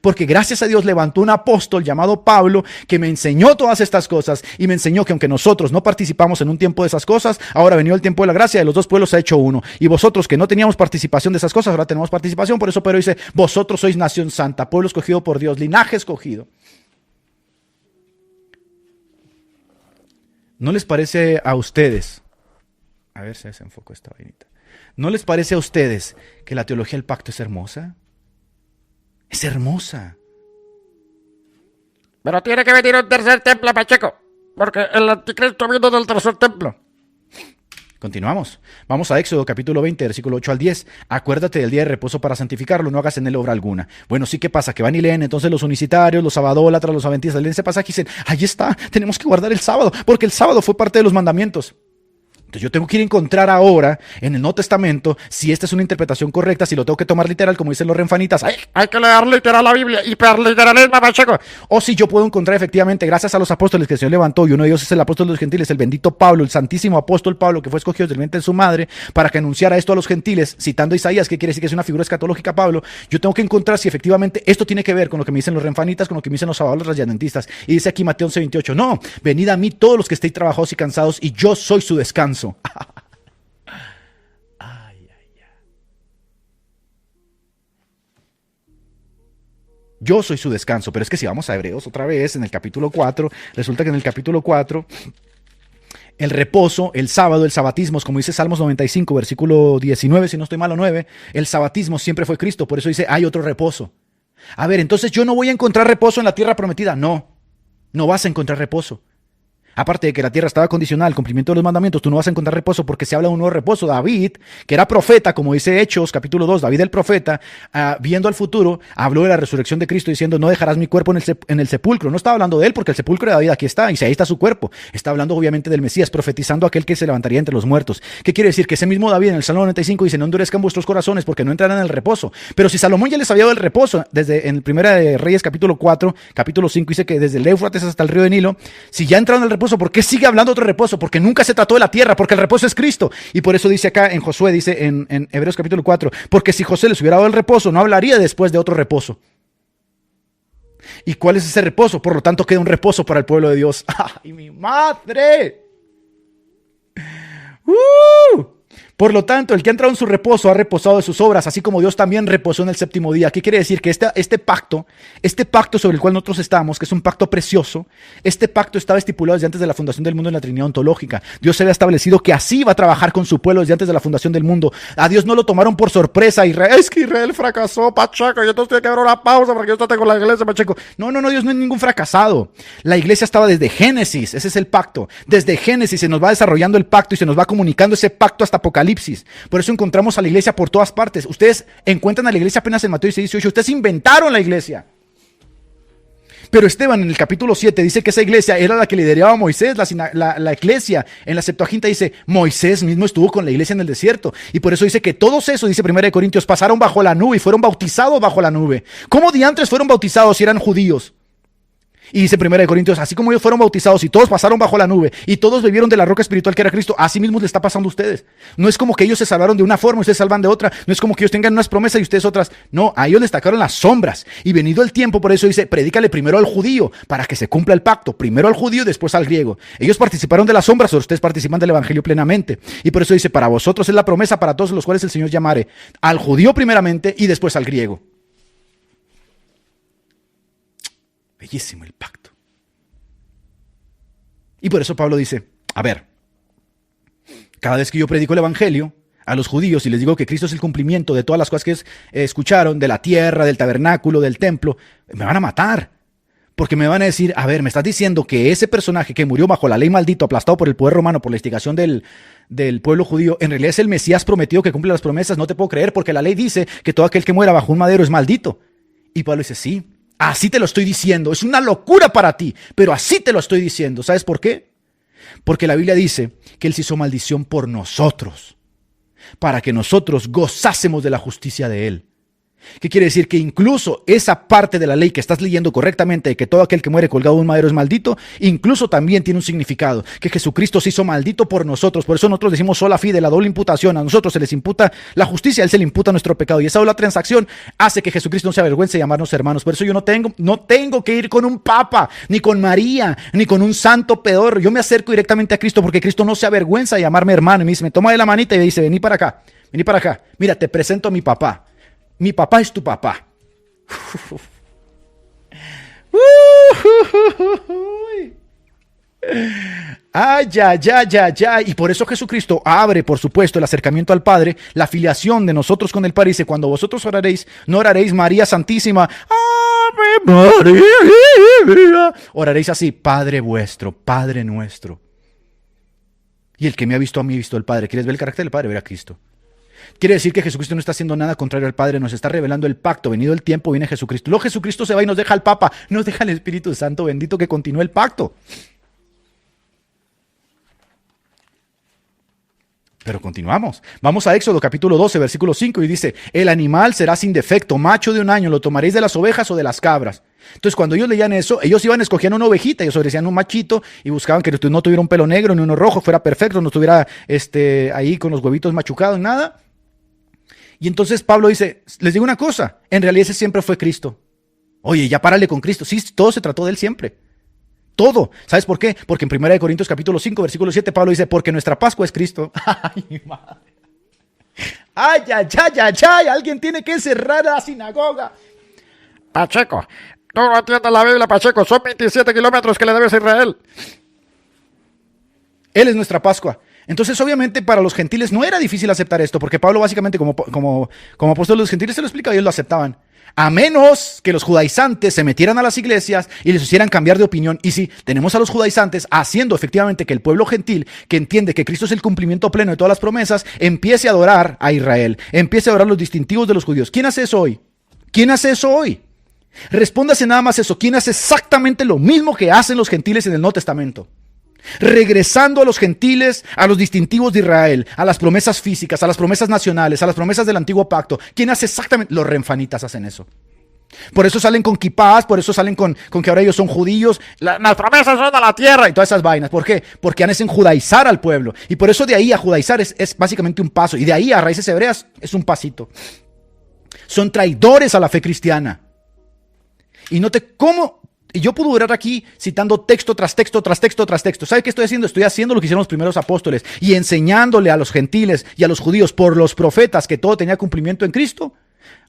porque gracias a Dios levantó un apóstol llamado Pablo que me enseñó todas estas cosas y me enseñó que aunque nosotros no participamos en un tiempo de esas cosas, ahora venido el tiempo de la gracia, de los dos pueblos se ha hecho uno, y vosotros que no teníamos participación de esas cosas, ahora tenemos participación. Por eso Pedro dice, vosotros sois nación santa, pueblo escogido por Dios, linaje escogido. ¿No les parece a ustedes? A ver si se desenfocó esta vainita. ¿No les parece a ustedes que la teología del pacto es hermosa? Es hermosa. Pero tiene que venir un tercer templo, Pacheco, porque el anticristo vino del tercer templo. Continuamos. Vamos a Éxodo capítulo 20, versículo 8 al 10. Acuérdate del día de reposo para santificarlo, no hagas en él obra alguna. Bueno, sí, ¿qué pasa? Que van y leen entonces los unicitarios, los sabadólatras, los adventistas, leen ese pasaje y dicen, ahí está, tenemos que guardar el sábado, porque el sábado fue parte de los mandamientos. Entonces yo tengo que ir a encontrar ahora en el Nuevo Testamento si esta es una interpretación correcta, si lo tengo que tomar literal, como dicen los renfanitas. Hay que leer literal la Biblia, hiperliteralismo, Pacheco. O si yo puedo encontrar efectivamente, gracias a los apóstoles que el Señor levantó, y uno de ellos es el apóstol de los gentiles, el bendito Pablo, el santísimo apóstol Pablo, que fue escogido del vientre de su madre para que anunciara esto a los gentiles, citando a Isaías, que quiere decir que es una figura escatológica Pablo. Yo tengo que encontrar si efectivamente esto tiene que ver con lo que me dicen los renfanitas, con lo que me dicen los sabadólatras y adventistas. Y dice aquí Mateo 11:28, no, venid a mí todos los que estéis trabajados y cansados, y yo soy su descanso. Yo soy su descanso. Pero es que si vamos a Hebreos otra vez, en el capítulo 4, resulta que en el capítulo 4, el reposo, el sábado, el sabatismo, como dice Salmos 95, versículo 19, si no estoy mal, o 9, el sabatismo siempre fue Cristo, por eso dice, hay otro reposo. A ver, entonces yo no voy a encontrar reposo en la tierra prometida. No vas a encontrar reposo. Aparte de que la tierra estaba condicionada al cumplimiento de los mandamientos, tú no vas a encontrar reposo porque se habla de un nuevo reposo. David, que era profeta, como dice Hechos, capítulo 2, David el profeta, viendo al futuro, habló de la resurrección de Cristo diciendo, no dejarás mi cuerpo en el sepulcro. No estaba hablando de él porque el sepulcro de David aquí está, y si ahí está su cuerpo. Está hablando obviamente del Mesías, profetizando aquel que se levantaría entre los muertos. ¿Qué quiere decir? Que ese mismo David en el Salmo 95 dice, no endurezcan vuestros corazones porque no entrarán en el reposo. Pero si Salomón ya les había dado el reposo, desde en Primera de Reyes capítulo 4, capítulo 5, dice que desde el Éufrates hasta el río de Nilo, si ya entraron en el reposo, ¿por qué sigue hablando otro reposo? Porque nunca se trató de la tierra, porque el reposo es Cristo. Y por eso dice acá en Josué, dice en Hebreos capítulo 4, porque si José les hubiera dado el reposo, no hablaría después de otro reposo. ¿Y cuál es ese reposo? Por lo tanto, queda un reposo para el pueblo de Dios. ¡Ay, mi madre! Por lo tanto, el que ha entrado en su reposo ha reposado de sus obras, así como Dios también reposó en el séptimo día. ¿Qué quiere decir? Que este pacto sobre el cual nosotros estamos, que es un pacto precioso, este pacto estaba estipulado desde antes de la fundación del mundo en la Trinidad ontológica. Dios se había establecido que así iba a trabajar con su pueblo desde antes de la fundación del mundo. A Dios no lo tomaron por sorpresa. Es que Israel fracasó, Pacheco, yo entonces tengo que dar una pausa porque yo tengo la iglesia, Pacheco. No, Dios no es ningún fracasado. La iglesia estaba desde Génesis, ese es el pacto. Desde Génesis se nos va desarrollando el pacto y se nos va comunicando ese pacto hasta Apocalipsis. Apocalipsis. Por eso encontramos a la iglesia por todas partes. Ustedes encuentran a la iglesia apenas en Mateo 6:18. Ustedes inventaron la iglesia. Pero Esteban en el capítulo 7 dice que esa iglesia era la que lideraba a Moisés. La iglesia en la Septuaginta dice, Moisés mismo estuvo con la iglesia en el desierto. Y por eso dice que todos esos, dice 1 Corintios, pasaron bajo la nube y fueron bautizados bajo la nube. ¿Cómo diantres fueron bautizados si eran judíos? Y dice 1 Corintios, así como ellos fueron bautizados y todos pasaron bajo la nube y todos bebieron de la roca espiritual que era Cristo, así mismo le está pasando a ustedes. No es como que ellos se salvaron de una forma y ustedes salvan de otra. No es como que ellos tengan unas promesas y ustedes otras. No, a ellos les sacaron las sombras. Y venido el tiempo, por eso dice, predícale primero al judío para que se cumpla el pacto. Primero al judío y después al griego. Ellos participaron de las sombras, pero ustedes participan del evangelio plenamente. Y por eso dice, para vosotros es la promesa para todos los cuales el Señor llamare. Al judío primeramente y después al griego. Bellísimo el pacto. Y por eso Pablo dice, a ver, cada vez que yo predico el evangelio a los judíos y les digo que Cristo es el cumplimiento de todas las cosas que escucharon, de la tierra, del tabernáculo, del templo, me van a matar. Porque me van a decir, a ver, me estás diciendo que ese personaje que murió bajo la ley maldito, aplastado por el poder romano, por la instigación del pueblo judío, en realidad es el Mesías prometido que cumple las promesas. No te puedo creer porque la ley dice que todo aquel que muera bajo un madero es maldito. Y Pablo dice, sí. Así te lo estoy diciendo, es una locura para ti, pero así te lo estoy diciendo. ¿Sabes por qué? Porque la Biblia dice que Él se hizo maldición por nosotros, para que nosotros gozásemos de la justicia de Él. ¿Qué quiere decir? Que incluso esa parte de la ley que estás leyendo correctamente, de que todo aquel que muere colgado de un madero es maldito, incluso también tiene un significado, que Jesucristo se hizo maldito por nosotros. Por eso nosotros decimos sola fide, la doble imputación. A nosotros se les imputa la justicia, a Él se le imputa nuestro pecado. Y esa doble transacción hace que Jesucristo no se avergüence de llamarnos hermanos. Por eso yo no tengo que ir con un papa, ni con María, ni con un santo pedorro. Yo me acerco directamente a Cristo porque Cristo no se avergüenza de llamarme hermano. Y me dice, me toma de la manita y me dice, vení para acá, vení para acá. Mira, te presento a mi papá. Mi papá es tu papá. Ay, ay, ay, ay, ay. Y por eso Jesucristo abre, por supuesto, el acercamiento al Padre, la filiación de nosotros con el Padre. Dice, cuando vosotros oraréis, no oraréis María Santísima, Ave María. Oraréis así, Padre vuestro, Padre nuestro. Y el que me ha visto a mí, ha visto al Padre. ¿Quieres ver el carácter del Padre? Ver a Cristo. Quiere decir que Jesucristo no está haciendo nada contrario al Padre, nos está revelando el pacto. Venido el tiempo, viene Jesucristo. Luego Jesucristo se va y nos deja al Papa, nos deja el Espíritu Santo bendito que continúe el pacto. Pero continuamos. Vamos a Éxodo capítulo 12, versículo 5 y dice, el animal será sin defecto, macho de un año, lo tomaréis de las ovejas o de las cabras. Entonces cuando ellos leían eso, ellos iban escogiendo una ovejita, ellos ofrecían un machito y buscaban que no tuviera un pelo negro ni uno rojo, fuera perfecto, no estuviera ahí con los huevitos machucados, nada. Y entonces Pablo dice, les digo una cosa, en realidad ese siempre fue Cristo. Oye, ya párale con Cristo. Sí, todo se trató de Él siempre. Todo. ¿Sabes por qué? Porque en 1 Corintios capítulo 5, versículo 7, Pablo dice, porque nuestra Pascua es Cristo. Ay, madre. Ay, ay, ay, ay, ay, alguien tiene que cerrar la sinagoga. Pacheco, tú no entiendes la Biblia, Pacheco. Son 27 kilómetros que le debes a Israel. Él es nuestra Pascua. Entonces, obviamente, para los gentiles no era difícil aceptar esto, porque Pablo básicamente como apóstol de los gentiles se lo explica y ellos lo aceptaban. A menos que los judaizantes se metieran a las iglesias y les hicieran cambiar de opinión. Y sí, tenemos a los judaizantes haciendo efectivamente que el pueblo gentil, que entiende que Cristo es el cumplimiento pleno de todas las promesas, empiece a adorar a Israel, empiece a adorar los distintivos de los judíos. ¿Quién hace eso hoy? ¿Quién hace eso hoy? Respóndase nada más eso. ¿Quién hace exactamente lo mismo que hacen los gentiles en el Nuevo Testamento? Regresando a los gentiles, a los distintivos de Israel, a las promesas físicas, a las promesas nacionales, a las promesas del antiguo pacto. ¿Quién hace exactamente? Los renfanitas hacen eso. Por eso salen con kipás, por eso salen con que ahora ellos son judíos. Las promesas son de la tierra y todas esas vainas. ¿Por qué? Porque han hecho judaizar al pueblo. Y por eso de ahí a judaizar es básicamente un paso. Y de ahí a raíces hebreas es un pasito. Son traidores a la fe cristiana. Y note cómo... Y yo puedo durar aquí citando texto tras texto, tras texto, tras texto. ¿Sabe qué estoy haciendo? Estoy haciendo lo que hicieron los primeros apóstoles y enseñándole a los gentiles y a los judíos por los profetas que todo tenía cumplimiento en Cristo.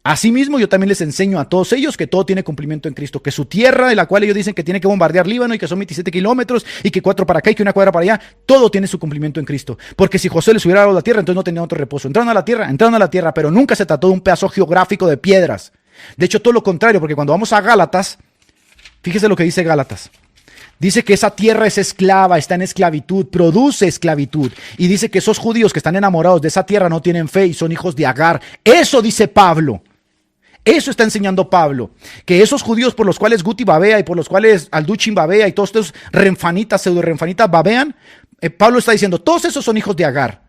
Asimismo, yo también les enseño a todos ellos que todo tiene cumplimiento en Cristo. Que su tierra, de la cual ellos dicen que tiene que bombardear Líbano y que son 27 kilómetros y que 4 para acá y que 1 cuadra para allá, todo tiene su cumplimiento en Cristo. Porque si José les hubiera dado la tierra, entonces no tenían otro reposo. Entraron a la tierra, pero nunca se trató de un pedazo geográfico de piedras. De hecho, todo lo contrario, porque cuando vamos a Gálatas, fíjese lo que dice Gálatas. Dice que esa tierra es esclava, está en esclavitud, produce esclavitud. Y dice que esos judíos que están enamorados de esa tierra no tienen fe y son hijos de Agar. Eso dice Pablo. Eso está enseñando Pablo. Que esos judíos por los cuales Guti babea y por los cuales Alduchin babea y todos estos renfanitas, pseudo renfanitas babean, Pablo está diciendo, todos esos son hijos de Agar.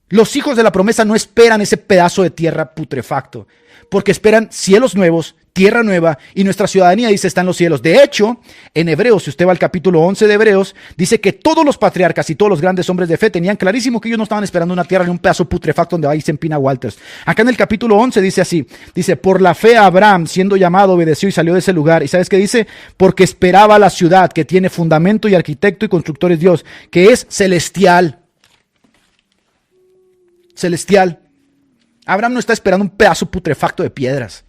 Los hijos de la promesa no esperan ese pedazo de tierra putrefacto, porque esperan cielos nuevos, tierra nueva, y nuestra ciudadanía, dice, está en los cielos. De hecho, en Hebreos, si usted va al capítulo 11 de Hebreos, dice que todos los patriarcas y todos los grandes hombres de fe tenían clarísimo que ellos no estaban esperando una tierra ni un pedazo putrefacto donde va y se empina Walters. Acá en el capítulo 11 dice así, dice, por la fe Abraham, siendo llamado, obedeció y salió de ese lugar. ¿Y sabes qué dice? Porque esperaba la ciudad que tiene fundamento y arquitecto y constructor es Dios, que es celestial. Celestial. Abraham no está esperando un pedazo putrefacto de piedras.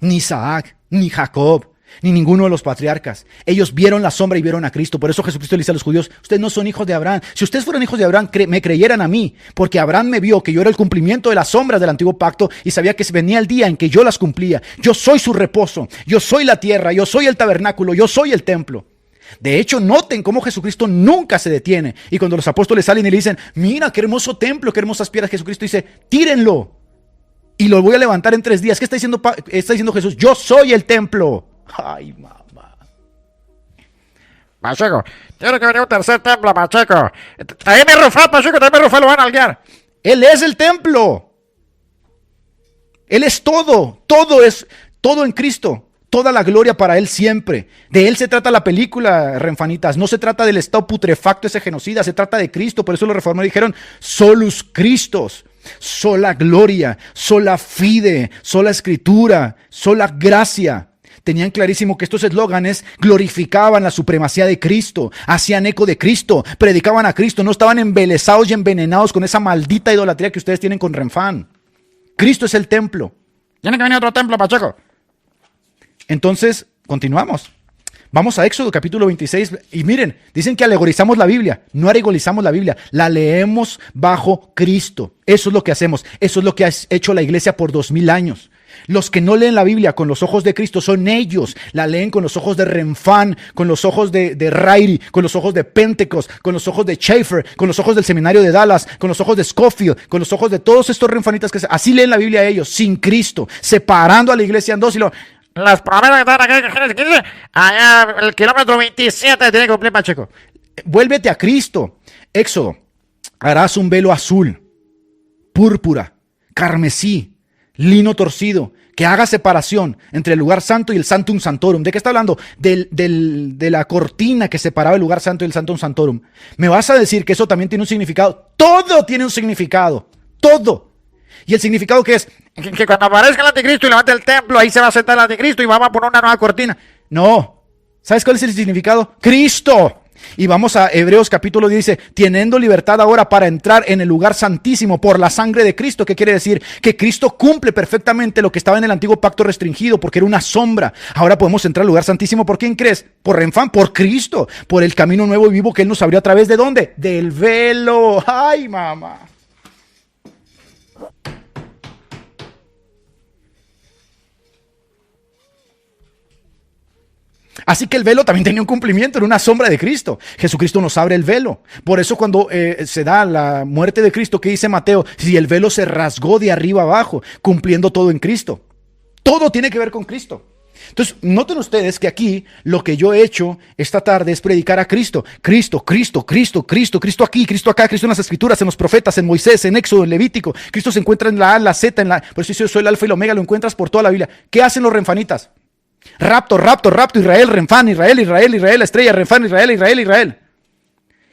Ni Isaac, ni Jacob, ni ninguno de los patriarcas. Ellos vieron la sombra y vieron a Cristo. Por eso Jesucristo le dice a los judíos, ustedes no son hijos de Abraham. Si ustedes fueran hijos de Abraham, me creyeran a mí, porque Abraham me vio que yo era el cumplimiento de las sombras del antiguo pacto y sabía que venía el día en que yo las cumplía. Yo soy su reposo, yo soy la tierra, yo soy el tabernáculo, yo soy el templo. De hecho, noten cómo Jesucristo nunca se detiene. Y cuando los apóstoles salen y le dicen, mira qué hermoso templo, qué hermosas piedras, Jesucristo dice, tírenlo y lo voy a levantar en 3 días. ¿Qué está diciendo Jesús? Yo soy el templo. Ay, mamá. Pacheco, tiene que venir un tercer templo, Pacheco. También mi Rufal, Pacheco, también mi Rufal lo van a alguiar. Él es el templo. Él es todo. Todo es todo en Cristo. Toda la gloria para Él siempre. De Él se trata la película, renfanitas. No se trata del estado putrefacto ese genocida. Se trata de Cristo. Por eso los reformadores dijeron, solus Christos. Sola gloria, sola fide, sola escritura, sola gracia. Tenían clarísimo que estos eslóganes glorificaban la supremacía de Cristo, hacían eco de Cristo, predicaban a Cristo, no estaban embelesados y envenenados con esa maldita idolatría que ustedes tienen con Renfán. Cristo es el templo. Tiene que venir otro templo, Pacheco. Entonces, continuamos. Vamos a Éxodo capítulo 26 y miren, dicen que alegorizamos la Biblia. No alegorizamos la Biblia, la leemos bajo Cristo. Eso es lo que hacemos, eso es lo que ha hecho la iglesia por 2000 años. Los que no leen la Biblia con los ojos de Cristo son ellos. La leen con los ojos de Renfán, con los ojos de Rairi, con los ojos de Pentecost, con los ojos de Schaeffer, con los ojos del seminario de Dallas, con los ojos de Scofield, con los ojos de todos estos renfanitas que así leen la Biblia ellos, sin Cristo, separando a la iglesia en dos y lo... Las promesas que están aquí, allá el kilómetro 27 tiene que cumplir, Pacheco. Vuélvete a Cristo. Éxodo, harás un velo azul, púrpura, carmesí, lino torcido, que haga separación entre el lugar santo y el Sanctum Sanctorum. ¿De qué está hablando? De la cortina que separaba el lugar santo y el Sanctum Sanctorum. ¿Me vas a decir que eso también tiene un significado? Todo tiene un significado. Todo. ¿Y el significado qué es? Que cuando aparezca el anticristo y levante el templo, ahí se va a sentar el anticristo y vamos a poner una nueva cortina. No. ¿Sabes cuál es el significado? ¡Cristo! Y vamos a Hebreos capítulo 10, dice, teniendo libertad ahora para entrar en el lugar santísimo por la sangre de Cristo. ¿Qué quiere decir? Que Cristo cumple perfectamente lo que estaba en el antiguo pacto restringido, porque era una sombra. Ahora podemos entrar al lugar santísimo. ¿Por quién crees? Por Renfán, por Cristo, por el camino nuevo y vivo que Él nos abrió a través de ¿dónde? Del velo. ¡Ay, mamá! Así que el velo también tenía un cumplimiento, era una sombra de Cristo. Jesucristo nos abre el velo. Por eso cuando se da la muerte de Cristo, ¿qué dice Mateo? Si el velo se rasgó de arriba abajo, cumpliendo todo en Cristo. Todo tiene que ver con Cristo. Entonces, noten ustedes que aquí lo que yo he hecho esta tarde es predicar a Cristo. Cristo, Cristo, Cristo, Cristo, Cristo aquí, Cristo acá, Cristo en las Escrituras, en los profetas, en Moisés, en Éxodo, en Levítico. Cristo se encuentra en la A, la Z, por eso yo soy el alfa y el omega, lo encuentras por toda la Biblia. ¿Qué hacen los renfanitas? Rapto, Israel, Renfán, Israel, la estrella, Renfán, Israel.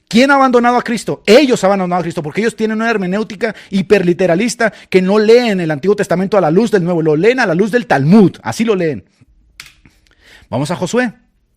¿Quién ha abandonado a Cristo? Ellos han abandonado a Cristo porque ellos tienen una hermenéutica hiperliteralista que no leen el Antiguo Testamento a la luz del Nuevo, lo leen a la luz del Talmud, así lo leen. Vamos a Josué.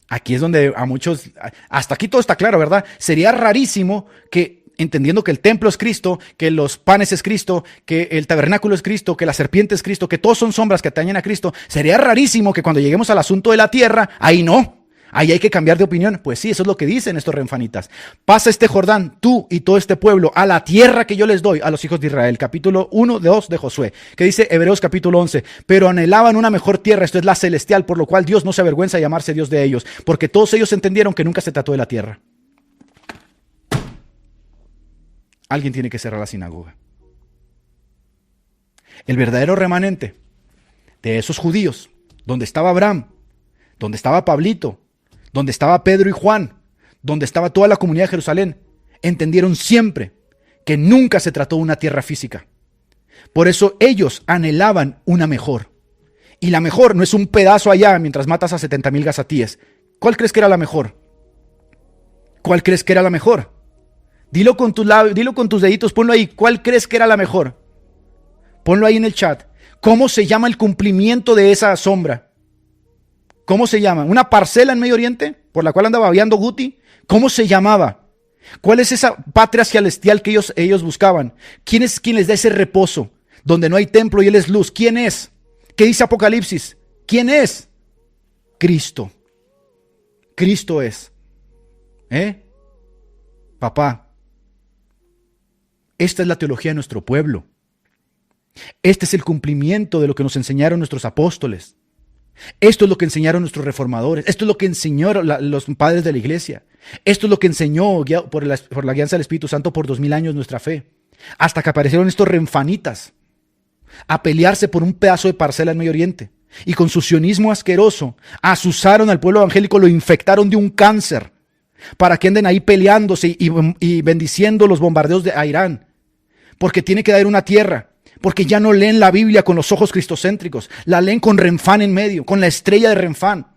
Aquí es donde a muchos, hasta aquí todo está claro, ¿verdad? Sería rarísimo que, entendiendo que el templo es Cristo, que los panes es Cristo, que el tabernáculo es Cristo, que la serpiente es Cristo, que todos son sombras que atañen a Cristo, sería rarísimo que cuando lleguemos al asunto de la tierra, ahí no. Ahí hay que cambiar de opinión. Pues sí, eso es lo que dicen estos renfanitas. Pasa este Jordán, tú y todo este pueblo, a la tierra que yo les doy a los hijos de Israel. Capítulo 1, 2 de Josué. Que dice Hebreos capítulo 11. Pero anhelaban una mejor tierra, esto es la celestial, por lo cual Dios no se avergüenza de llamarse Dios de ellos. Porque todos ellos entendieron que nunca se trató de la tierra. Alguien tiene que cerrar la sinagoga. El verdadero remanente de esos judíos, donde estaba Abraham, donde estaba Pablito, donde estaba Pedro y Juan, donde estaba toda la comunidad de Jerusalén, entendieron siempre que nunca se trató de una tierra física. Por eso ellos anhelaban una mejor. Y la mejor no es un pedazo allá mientras matas a 70,000 gazatíes. ¿Cuál crees que era la mejor? ¿Cuál crees que era la mejor? Dilo con tus labios, dilo con tus deditos, ponlo ahí. ¿Cuál crees que era la mejor? Ponlo ahí en el chat. ¿Cómo se llama el cumplimiento de esa sombra? ¿Cómo se llama? ¿Una parcela en Medio Oriente por la cual andaba babeando Guti? ¿Cómo se llamaba? ¿Cuál es esa patria celestial que ellos buscaban? ¿Quién es quien les da ese reposo? Donde no hay templo y Él es luz. ¿Quién es? ¿Qué dice Apocalipsis? ¿Quién es? Cristo. Cristo es. Papá, esta es la teología de nuestro pueblo. Este es el cumplimiento de lo que nos enseñaron nuestros apóstoles. Esto es lo que enseñaron nuestros reformadores. Esto es lo que enseñaron los padres de la iglesia. Esto es lo que enseñó por la guianza del Espíritu Santo por 2000 años nuestra fe. Hasta que aparecieron estos renfanitas a pelearse por un pedazo de parcela en Medio Oriente. Y con su sionismo asqueroso asusaron al pueblo evangélico, lo infectaron de un cáncer para que anden ahí peleándose y bendiciendo los bombardeos de Irán. Porque tiene que haber una tierra. Porque ya no leen la Biblia con los ojos cristocéntricos, la leen con Renfán en medio, con la estrella de Renfán,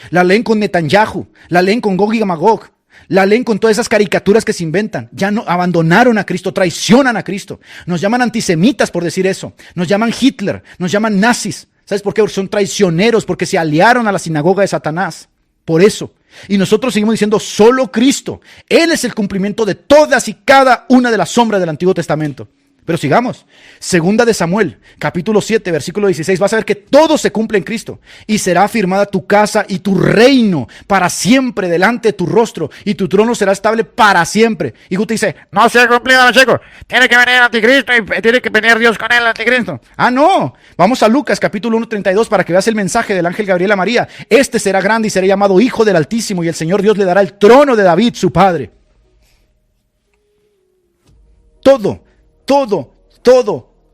la leen con Netanyahu, la leen con Gog y Magog, la leen con todas esas caricaturas que se inventan. Ya no abandonaron a Cristo, traicionan a Cristo. Nos llaman antisemitas por decir eso, nos llaman Hitler, nos llaman nazis. ¿Sabes por qué? Porque son traicioneros, porque se aliaron a la sinagoga de Satanás. Por eso. Y nosotros seguimos diciendo solo Cristo. Él es el cumplimiento de todas y cada una de las sombras del Antiguo Testamento. Pero sigamos. Segunda de Samuel, capítulo 7, versículo 16. Vas a ver que todo se cumple en Cristo. Y será afirmada tu casa y tu reino para siempre delante de tu rostro. Y tu trono será estable para siempre. Y Guti dice, No se ha cumplido, chico. Tiene que venir el anticristo y tiene que venir Dios con el anticristo. no. Vamos a Lucas, capítulo 1, 32, para que veas el mensaje del ángel Gabriel a María. Este será grande y será llamado Hijo del Altísimo. Y el Señor Dios le dará el trono de David, su padre.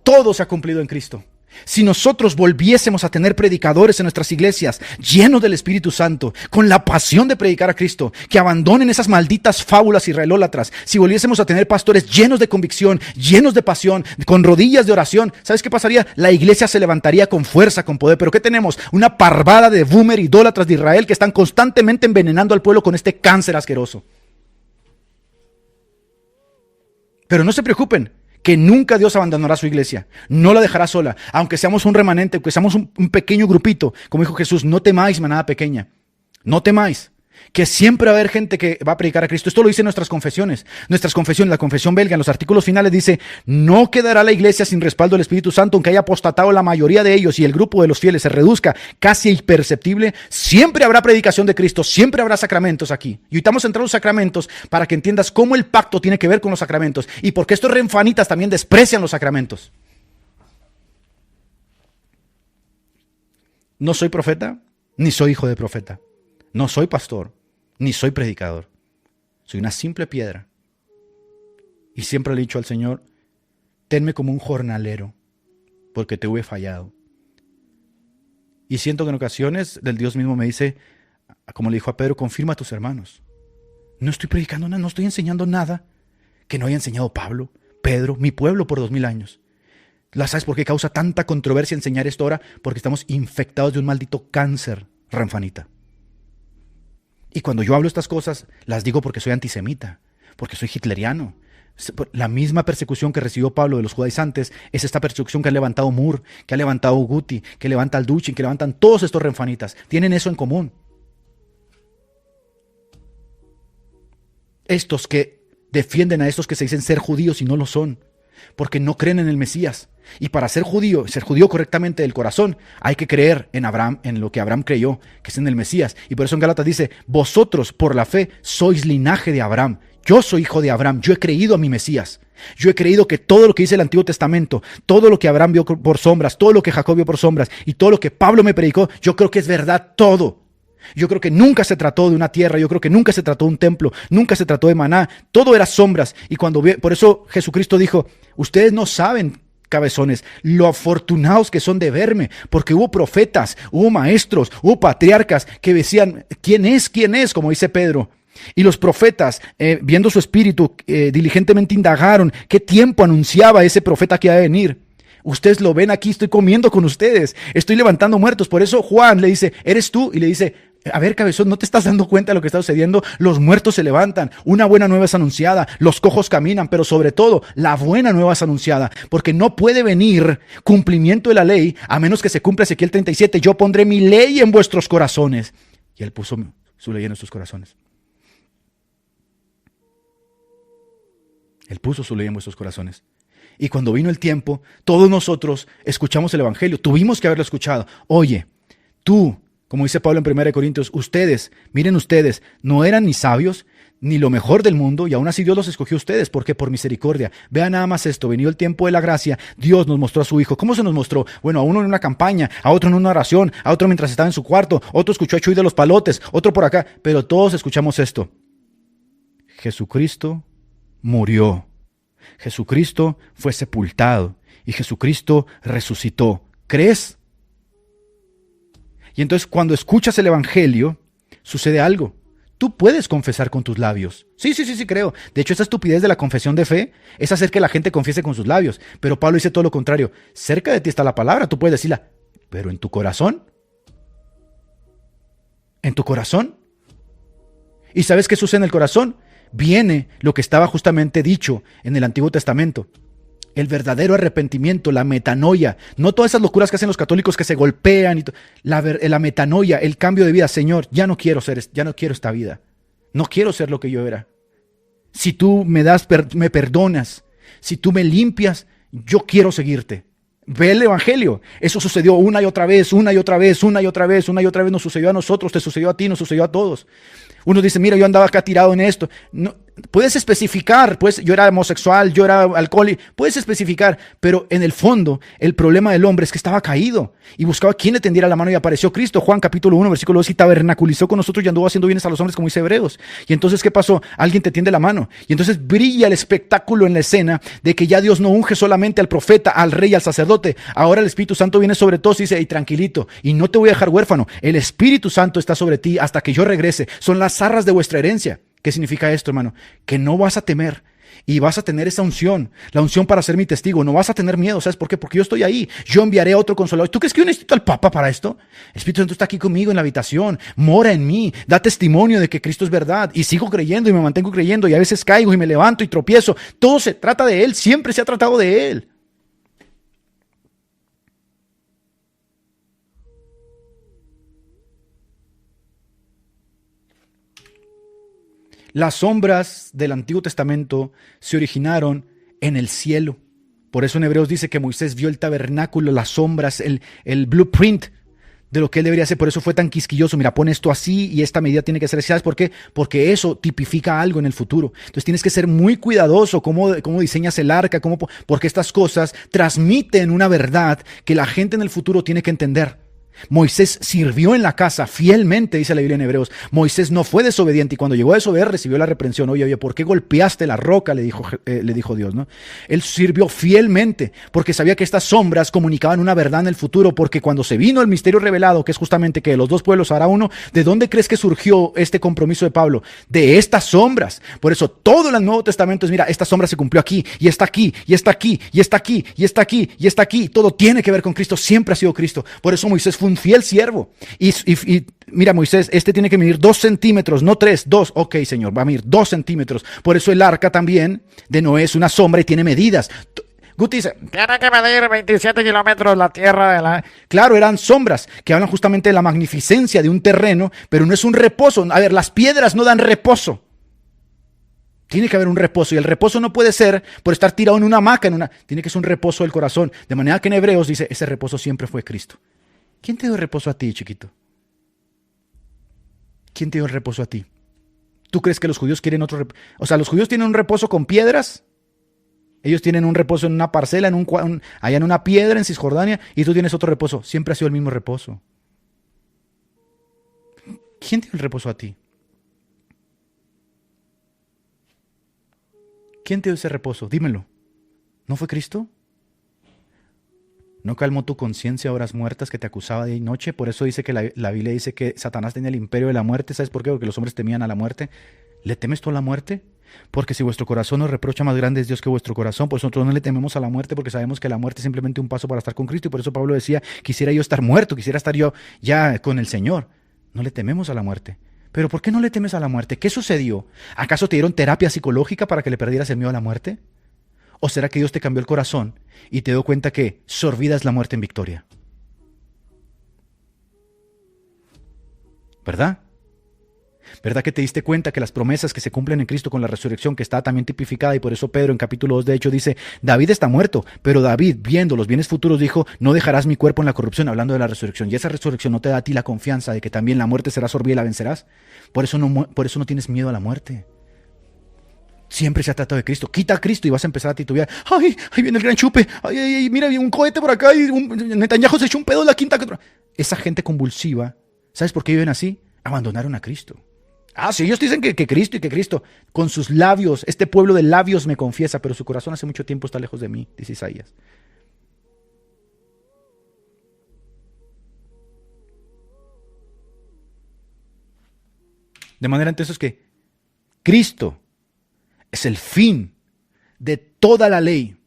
Todo se ha cumplido en Cristo. Si nosotros volviésemos a tener predicadores en nuestras iglesias llenos del Espíritu Santo, con la pasión de predicar a Cristo, que abandonen esas malditas fábulas israelólatras, si volviésemos a tener pastores llenos de convicción, llenos de pasión, con rodillas de oración, ¿sabes qué pasaría? La iglesia se levantaría con fuerza, con poder. ¿Pero qué tenemos? Una parvada de boomer idólatras de Israel que están constantemente envenenando al pueblo con este cáncer asqueroso. Pero no se preocupen, que nunca Dios abandonará su iglesia, no la dejará sola, aunque seamos un remanente, aunque seamos un pequeño grupito, como dijo Jesús, no temáis manada pequeña, no temáis, que siempre va a haber gente que va a predicar a Cristo. Esto lo dice nuestras confesiones, la confesión belga, en los artículos finales dice, no quedará la iglesia sin respaldo del Espíritu Santo, aunque haya apostatado la mayoría de ellos y el grupo de los fieles se reduzca casi imperceptible, siempre habrá predicación de Cristo, siempre habrá sacramentos aquí. Y ahorita vamos a entrar a los sacramentos para que entiendas cómo el pacto tiene que ver con los sacramentos y por qué estos renfanitas también desprecian los sacramentos. No soy profeta, ni soy hijo de profeta. No soy pastor, ni soy predicador. Soy una simple piedra. Y siempre le he dicho al Señor, tenme como un jornalero, porque te he fallado. Y siento que en ocasiones el Dios mismo me dice, como le dijo a Pedro, confirma a tus hermanos. No estoy predicando nada, no estoy enseñando nada que no haya enseñado Pablo, Pedro, mi pueblo por 2000 años. ¿Sabes por qué causa tanta controversia enseñar esto ahora? Porque estamos infectados de un maldito cáncer, renfanita. Y cuando yo hablo estas cosas, las digo porque soy antisemita, porque soy hitleriano. La misma persecución que recibió Pablo de los judaizantes es esta persecución que ha levantado Moore, que ha levantado Guti, que levanta Alduchin, que levantan todos estos renfanitas. Tienen eso en común. Estos que defienden a estos que se dicen ser judíos y no lo son. porque no creen en el Mesías. Y para ser judío correctamente del corazón, hay que creer en Abraham, en lo que Abraham creyó, que es en el Mesías. Y por eso en Gálatas dice, vosotros por la fe sois linaje de Abraham. Yo soy hijo de Abraham, yo he creído a mi Mesías. Yo he creído que todo lo que dice el Antiguo Testamento, todo lo que Abraham vio por sombras, todo lo que Jacob vio por sombras y todo lo que Pablo me predicó, yo creo que es verdad todo. Yo creo que nunca se trató de una tierra, yo creo que nunca se trató de un templo, nunca se trató de maná, todo era sombras. Y por eso Jesucristo dijo, ustedes no saben, cabezones, lo afortunados que son de verme, porque hubo profetas, hubo maestros, hubo patriarcas que decían, ¿quién es? ¿Quién es? Como dice Pedro. Y los profetas, viendo su espíritu, diligentemente indagaron qué tiempo anunciaba ese profeta que iba a venir. Ustedes lo ven aquí, estoy comiendo con ustedes, estoy levantando muertos. Por eso Juan le dice, ¿eres tú? Y le dice, a ver, cabezón, ¿no te estás dando cuenta de lo que está sucediendo? Los muertos se levantan, una buena nueva es anunciada, los cojos caminan, pero sobre todo, la buena nueva es anunciada, porque no puede venir cumplimiento de la ley, a menos que se cumpla Ezequiel 37, yo pondré mi ley en vuestros corazones. Y él puso su ley en nuestros corazones. Él puso su ley en vuestros corazones. Y cuando vino el tiempo, todos nosotros escuchamos el Evangelio. Tuvimos que haberlo escuchado. Oye, tú, como dice Pablo en 1 Corintios, miren ustedes, no eran ni sabios, ni lo mejor del mundo, y aún así Dios los escogió a ustedes, porque por misericordia. Vean nada más esto, venido el tiempo de la gracia, Dios nos mostró a su Hijo. ¿Cómo se nos mostró? Bueno, a uno en una campaña, a otro en una oración, a otro mientras estaba en su cuarto, otro escuchó a Chuy de los Palotes, otro por acá, pero todos escuchamos esto. Jesucristo murió. Jesucristo fue sepultado y Jesucristo resucitó. ¿Crees? Y entonces cuando escuchas el Evangelio, sucede algo. Tú puedes confesar con tus labios. Sí, creo. De hecho, esa estupidez de la confesión de fe es hacer que la gente confiese con sus labios. Pero Pablo dice todo lo contrario. Cerca de ti está la palabra, tú puedes decirla. Pero en tu corazón. ¿En tu corazón? ¿Y sabes qué sucede en el corazón? Viene lo que estaba justamente dicho en el Antiguo Testamento. El verdadero arrepentimiento, la metanoia, no todas esas locuras que hacen los católicos que se golpean, la metanoia, el cambio de vida. Señor, ya no quiero esta vida, no quiero ser lo que yo era. Si tú me perdonas, si tú me limpias, yo quiero seguirte. Ve el Evangelio, eso sucedió una y otra vez, nos sucedió a nosotros, te sucedió a ti, nos sucedió a todos. Uno dice, mira, yo andaba acá tirado en esto. No, puedes especificar, pues yo era homosexual, yo era alcohólico, puedes especificar, pero en el fondo, el problema del hombre es que estaba caído y buscaba quien le tendiera la mano y apareció Cristo. Juan capítulo 1, versículo 2, y tabernaculizó con nosotros y anduvo haciendo bienes a los hombres como dice Hebreos. Y entonces, ¿qué pasó? Alguien te tiende la mano. Y entonces brilla el espectáculo en la escena de que ya Dios no unge solamente al profeta, al rey, al sacerdote. Ahora el Espíritu Santo viene sobre todos y dice, hey, tranquilito, y no te voy a dejar huérfano. El Espíritu Santo está sobre ti hasta que yo regrese. Son las arras de vuestra herencia. ¿Qué significa esto, hermano? Que no vas a temer y vas a tener esa unción, la unción para ser mi testigo. No vas a tener miedo, ¿sabes por qué? Porque yo estoy ahí, yo enviaré a otro consolador. ¿Tú crees que yo necesito al Papa para esto? El Espíritu Santo está aquí conmigo en la habitación, mora en mí, da testimonio de que Cristo es verdad y sigo creyendo y me mantengo creyendo y a veces caigo y me levanto y tropiezo. Todo se trata de Él, siempre se ha tratado de Él. Las sombras del Antiguo Testamento se originaron en el cielo. Por eso en Hebreos dice que Moisés vio el tabernáculo, las sombras, el blueprint de lo que él debería hacer. Por eso fue tan quisquilloso. Mira, pon esto así y esta medida tiene que ser así. ¿Sabes por qué? Porque eso tipifica algo en el futuro. Entonces tienes que ser muy cuidadoso cómo diseñas el arca, porque estas cosas transmiten una verdad que la gente en el futuro tiene que entender. Moisés sirvió en la casa fielmente, dice la Biblia en Hebreos. Moisés no fue desobediente y cuando llegó a desobedecer recibió la reprensión. Oye, ¿por qué golpeaste la roca? Le dijo Dios, ¿no? Él sirvió fielmente porque sabía que estas sombras comunicaban una verdad en el futuro, porque cuando se vino el misterio revelado, que es justamente que de los dos pueblos hará uno, ¿de dónde crees que surgió este compromiso de Pablo? De estas sombras. Por eso todo el Nuevo Testamento es, mira, esta sombra se cumplió aquí, y está aquí, y está aquí, y está aquí, y está aquí, y está aquí. Todo tiene que ver con Cristo, siempre ha sido Cristo. Por eso Moisés fue un fiel siervo. Y mira, Moisés, tiene que medir 2 centímetros, no 3, 2. Ok, Señor, va a medir 2 centímetros. Por eso el arca también de Noé es una sombra y tiene medidas. Guti dice, tiene que medir 27 kilómetros la tierra de la... Claro, eran sombras que hablan justamente de la magnificencia de un terreno, pero no es un reposo. A ver, las piedras no dan reposo. Tiene que haber un reposo, y el reposo no puede ser por estar tirado en una hamaca, tiene que ser un reposo del corazón. De manera que en Hebreos dice, ese reposo siempre fue Cristo. ¿Quién te dio el reposo a ti, chiquito? ¿Quién te dio el reposo a ti? ¿Tú crees que los judíos quieren otro reposo? O sea, los judíos tienen un reposo con piedras. Ellos tienen un reposo en una parcela, allá en una piedra en Cisjordania, y tú tienes otro reposo. Siempre ha sido el mismo reposo. ¿Quién te dio el reposo a ti? ¿Quién te dio ese reposo? Dímelo. ¿No fue Cristo? ¿No calmó tu conciencia a horas muertas que te acusaba día y noche? Por eso dice que la Biblia dice que Satanás tenía el imperio de la muerte. ¿Sabes por qué? Porque los hombres temían a la muerte. ¿Le temes tú a la muerte? Porque si vuestro corazón os reprocha, más grande es Dios que vuestro corazón. Por eso nosotros no le tememos a la muerte, porque sabemos que la muerte es simplemente un paso para estar con Cristo. Y por eso Pablo decía, quisiera yo estar muerto, quisiera estar yo ya con el Señor. No le tememos a la muerte. ¿Pero por qué no le temes a la muerte? ¿Qué sucedió? ¿Acaso te dieron terapia psicológica para que le perdieras el miedo a la muerte? ¿O será que Dios te cambió el corazón y te dio cuenta que sorbida es la muerte en victoria? ¿Verdad? ¿Verdad que te diste cuenta que las promesas que se cumplen en Cristo con la resurrección, que está también tipificada, y por eso Pedro en capítulo 2 de hecho dice, David está muerto, pero David, viendo los bienes futuros, dijo, no dejarás mi cuerpo en la corrupción, hablando de la resurrección, y esa resurrección no te da a ti la confianza de que también la muerte será sorbida y la vencerás. Por eso no tienes miedo a la muerte. Siempre se ha tratado de Cristo. Quita a Cristo y vas a empezar a titubear. ¡Ay! Ahí viene el gran chupe. ¡Ay! Mira, hay un cohete por acá y Netanyahu se echó un pedo en la quinta. Esa gente convulsiva, ¿sabes por qué viven así? Abandonaron a Cristo. Sí, ellos dicen que Cristo y que Cristo. Con sus labios, este pueblo de labios me confiesa, pero su corazón hace mucho tiempo está lejos de mí, dice Isaías. De manera entonces que Cristo es el fin de toda la ley.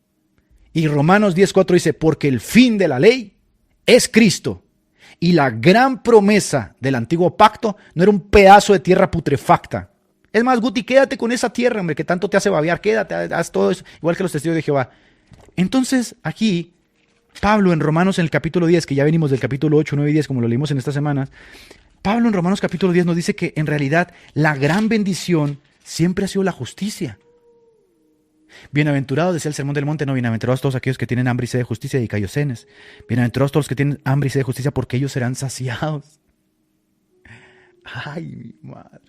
Y Romanos 10:4 dice, porque el fin de la ley es Cristo. Y la gran promesa del antiguo pacto no era un pedazo de tierra putrefacta. Es más, Guti, quédate con esa tierra, hombre, que tanto te hace babear. Quédate, haz todo eso, igual que los testigos de Jehová. Entonces, aquí, Pablo en Romanos en el capítulo 10, que ya venimos del capítulo 8, 9 y 10, como lo leímos en estas semanas, Pablo en Romanos capítulo 10 nos dice que en realidad la gran bendición siempre ha sido la justicia. Bienaventurados, decía el Sermón del Monte, no, bienaventurados todos aquellos que tienen hambre y sed de justicia, y Cayocenes. Bienaventurados todos los que tienen hambre y sed de justicia, porque ellos serán saciados. Ay, mi madre.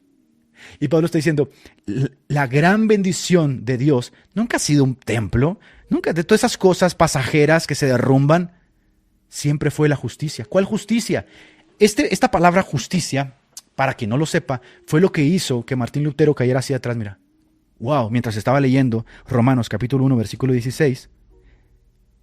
Y Pablo está diciendo, la gran bendición de Dios nunca ha sido un templo, nunca, de todas esas cosas pasajeras que se derrumban, siempre fue la justicia. ¿Cuál justicia? Esta palabra justicia, para quien no lo sepa, fue lo que hizo que Martín Lutero cayera hacia atrás, mira. Wow, mientras estaba leyendo Romanos capítulo 1, versículo 16,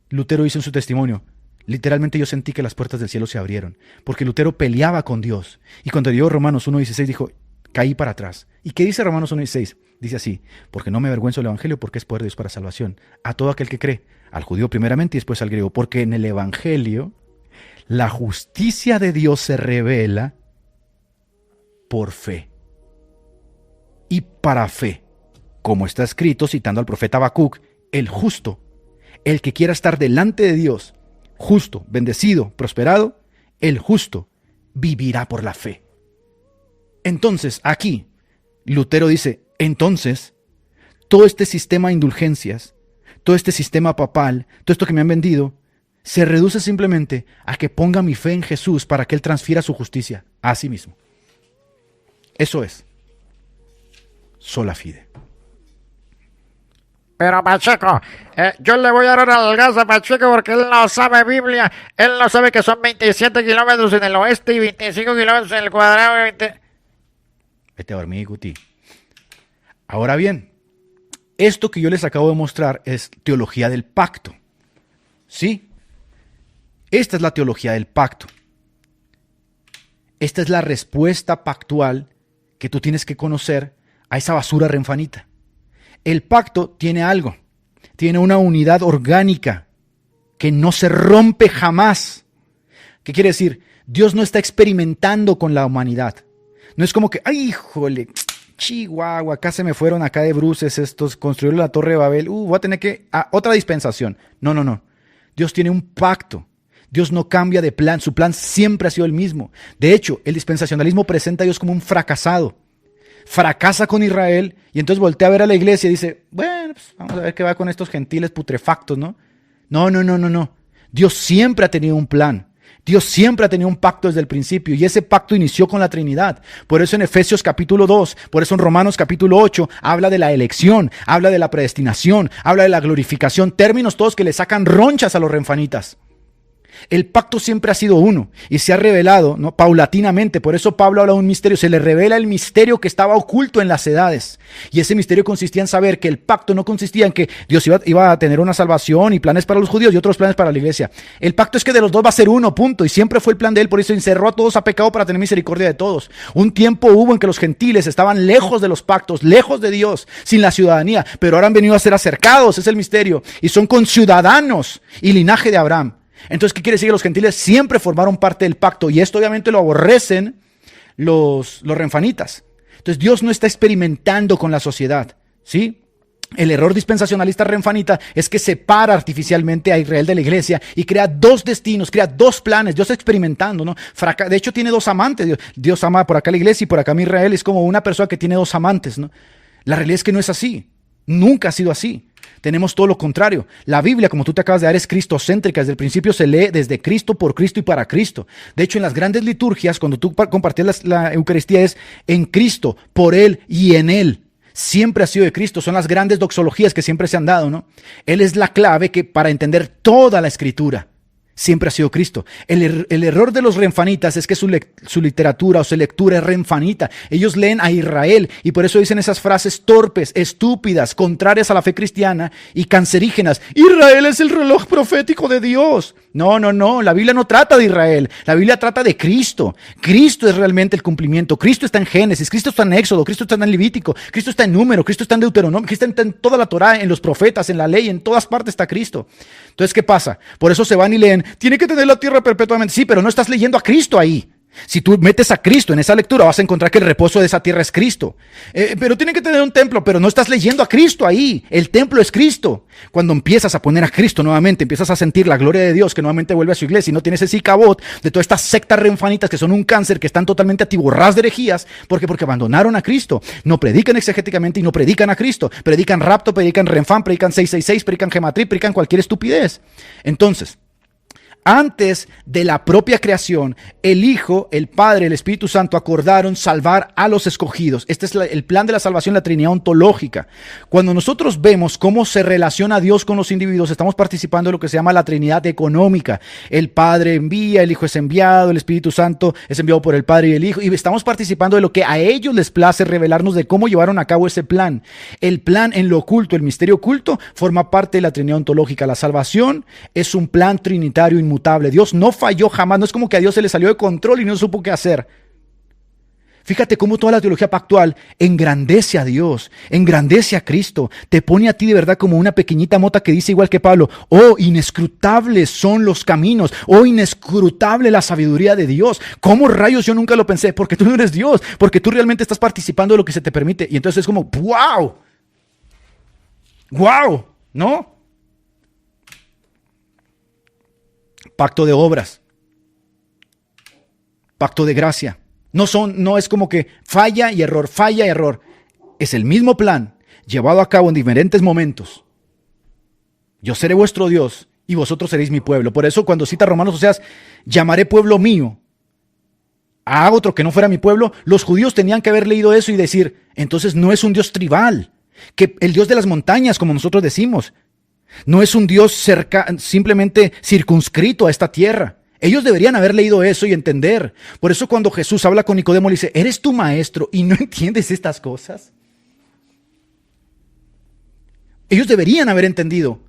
Lutero dice en su testimonio, literalmente yo sentí que las puertas del cielo se abrieron, porque Lutero peleaba con Dios. Y cuando llegó Romanos 1:16 dijo, caí para atrás. ¿Y qué dice Romanos 1:16? Dice así, porque no me avergüenzo del evangelio, porque es poder de Dios para salvación a todo aquel que cree, al judío primeramente y después al griego, porque en el evangelio la justicia de Dios se revela por fe y para fe. Como está escrito, citando al profeta Habacuc, el justo, el que quiera estar delante de Dios, justo, bendecido, prosperado, el justo vivirá por la fe. Entonces, aquí, Lutero dice, entonces, todo este sistema de indulgencias, todo este sistema papal, todo esto que me han vendido, se reduce simplemente a que ponga mi fe en Jesús para que Él transfiera su justicia a sí mismo. Eso es sola fide. Pero Pacheco, yo le voy a dar al gas a Pacheco porque él no sabe Biblia. Él no sabe que son 27 kilómetros en el oeste y 25 kilómetros en el cuadrado. Vete a dormir, Guti. Ahora bien, esto que yo les acabo de mostrar es teología del pacto. ¿Sí? Esta es la teología del pacto. Esta es la respuesta pactual que tú tienes que conocer a esa basura renfanita. El pacto tiene algo, tiene una unidad orgánica que no se rompe jamás. ¿Qué quiere decir? Dios no está experimentando con la humanidad. No es como que, ay, híjole, Chihuahua, acá se me fueron acá de bruces estos, construyeron la Torre de Babel, voy a tener que, otra dispensación. No. Dios tiene un pacto. Dios no cambia de plan, su plan siempre ha sido el mismo. De hecho, el dispensacionalismo presenta a Dios como un fracasado. fracasa con Israel, y entonces voltea a ver a la iglesia y dice, bueno, pues vamos a ver qué va con estos gentiles putrefactos, ¿no? No. Dios siempre ha tenido un plan. Dios siempre ha tenido un pacto desde el principio, y ese pacto inició con la Trinidad. Por eso en Efesios capítulo 2, por eso en Romanos capítulo 8, habla de la elección, habla de la predestinación, habla de la glorificación, términos todos que le sacan ronchas a los renfanitas. El pacto siempre ha sido uno y se ha revelado, ¿no?, paulatinamente. Por eso Pablo habla de un misterio. Se le revela el misterio que estaba oculto en las edades. Y ese misterio consistía en saber que el pacto no consistía en que Dios iba a tener una salvación y planes para los judíos y otros planes para la iglesia. El pacto es que de los dos va a ser uno, punto. Y siempre fue el plan de él. Por eso encerró a todos a pecado para tener misericordia de todos. Un tiempo hubo en que los gentiles estaban lejos de los pactos, lejos de Dios, sin la ciudadanía. Pero ahora han venido a ser acercados, es el misterio. Y son conciudadanos y linaje de Abraham. Entonces, ¿qué quiere decir? Que los gentiles siempre formaron parte del pacto, y esto obviamente lo aborrecen los renfanitas. Entonces, Dios no está experimentando con la sociedad, ¿sí? El error dispensacionalista renfanita es que separa artificialmente a Israel de la iglesia y crea dos destinos, crea dos planes. Dios está experimentando, ¿no? De hecho, tiene dos amantes. Dios ama por acá la iglesia y por acá a Israel. Es como una persona que tiene dos amantes, ¿no? La realidad es que no es así. Nunca ha sido así. Tenemos todo lo contrario. La Biblia, como tú te acabas de dar, es cristocéntrica. Desde el principio se lee desde Cristo, por Cristo y para Cristo. De hecho, en las grandes liturgias, cuando tú compartías la Eucaristía, es en Cristo, por Él y en Él. Siempre ha sido de Cristo. Son las grandes doxologías que siempre se han dado, ¿no? Él es la clave para entender toda la Escritura. Siempre ha sido Cristo. El error de los renfanitas es que su literatura o su lectura es renfanita. Ellos leen a Israel y por eso dicen esas frases torpes, estúpidas, contrarias a la fe cristiana y cancerígenas. Israel es el reloj profético de Dios. No. La Biblia no trata de Israel. La Biblia trata de Cristo. Cristo es realmente el cumplimiento. Cristo está en Génesis, Cristo está en Éxodo, Cristo está en Levítico, Cristo está en Número, Cristo está en Deuteronomio, Cristo está en toda la Torá, en los profetas, en la ley, en todas partes está Cristo. Entonces, ¿qué pasa? Por eso se van y leen, tiene que tener la tierra perpetuamente. Sí, pero no estás leyendo a Cristo ahí. Si tú metes a Cristo en esa lectura, vas a encontrar que el reposo de esa tierra es Cristo. Pero tiene que tener un templo, pero no estás leyendo a Cristo ahí. El templo es Cristo. Cuando empiezas a poner a Cristo nuevamente, empiezas a sentir la gloria de Dios que nuevamente vuelve a su iglesia y no tienes ese sicabot de todas estas sectas renfanitas que son un cáncer, que están totalmente atiborradas de herejías. ¿Por qué? Porque abandonaron a Cristo. No predican exegéticamente y no predican a Cristo. Predican rapto, predican renfán, predican 666, predican gematrí, predican cualquier estupidez. Entonces, antes de la propia creación, el Hijo, el Padre, el Espíritu Santo acordaron salvar a los escogidos. Este es el plan de la salvación, la Trinidad ontológica. Cuando nosotros vemos cómo se relaciona Dios con los individuos, estamos participando de lo que se llama la Trinidad económica. El Padre envía, el Hijo es enviado, el Espíritu Santo es enviado por el Padre y el Hijo. Y estamos participando de lo que a ellos les place revelarnos de cómo llevaron a cabo ese plan. El plan en lo oculto, el misterio oculto, forma parte de la Trinidad ontológica. La salvación es un plan trinitario inmutable. Dios no falló jamás. No es como que a Dios se le salió de control y no supo qué hacer. Fíjate cómo toda la teología pactual engrandece a Dios, engrandece a Cristo, te pone a ti de verdad como una pequeñita mota que dice igual que Pablo, oh, inescrutables son los caminos, oh, inescrutable la sabiduría de Dios. ¿Cómo rayos yo nunca lo pensé? Porque tú no eres Dios, porque tú realmente estás participando de lo que se te permite. Y entonces es como, wow, ¿no? Pacto de obras, pacto de gracia. No es como que falla y error. Es el mismo plan llevado a cabo en diferentes momentos. Yo seré vuestro Dios y vosotros seréis mi pueblo. Por eso cuando cita Romanos, Oseas, llamaré pueblo mío a otro que no fuera mi pueblo, los judíos tenían que haber leído eso y decir, entonces no es un Dios tribal, que el Dios de las montañas, como nosotros decimos. No es un Dios simplemente circunscrito a esta tierra. Ellos deberían haber leído eso y entender. Por eso cuando Jesús habla con Nicodemo le dice, ¿eres tu maestro y no entiendes estas cosas? Ellos deberían haber entendido.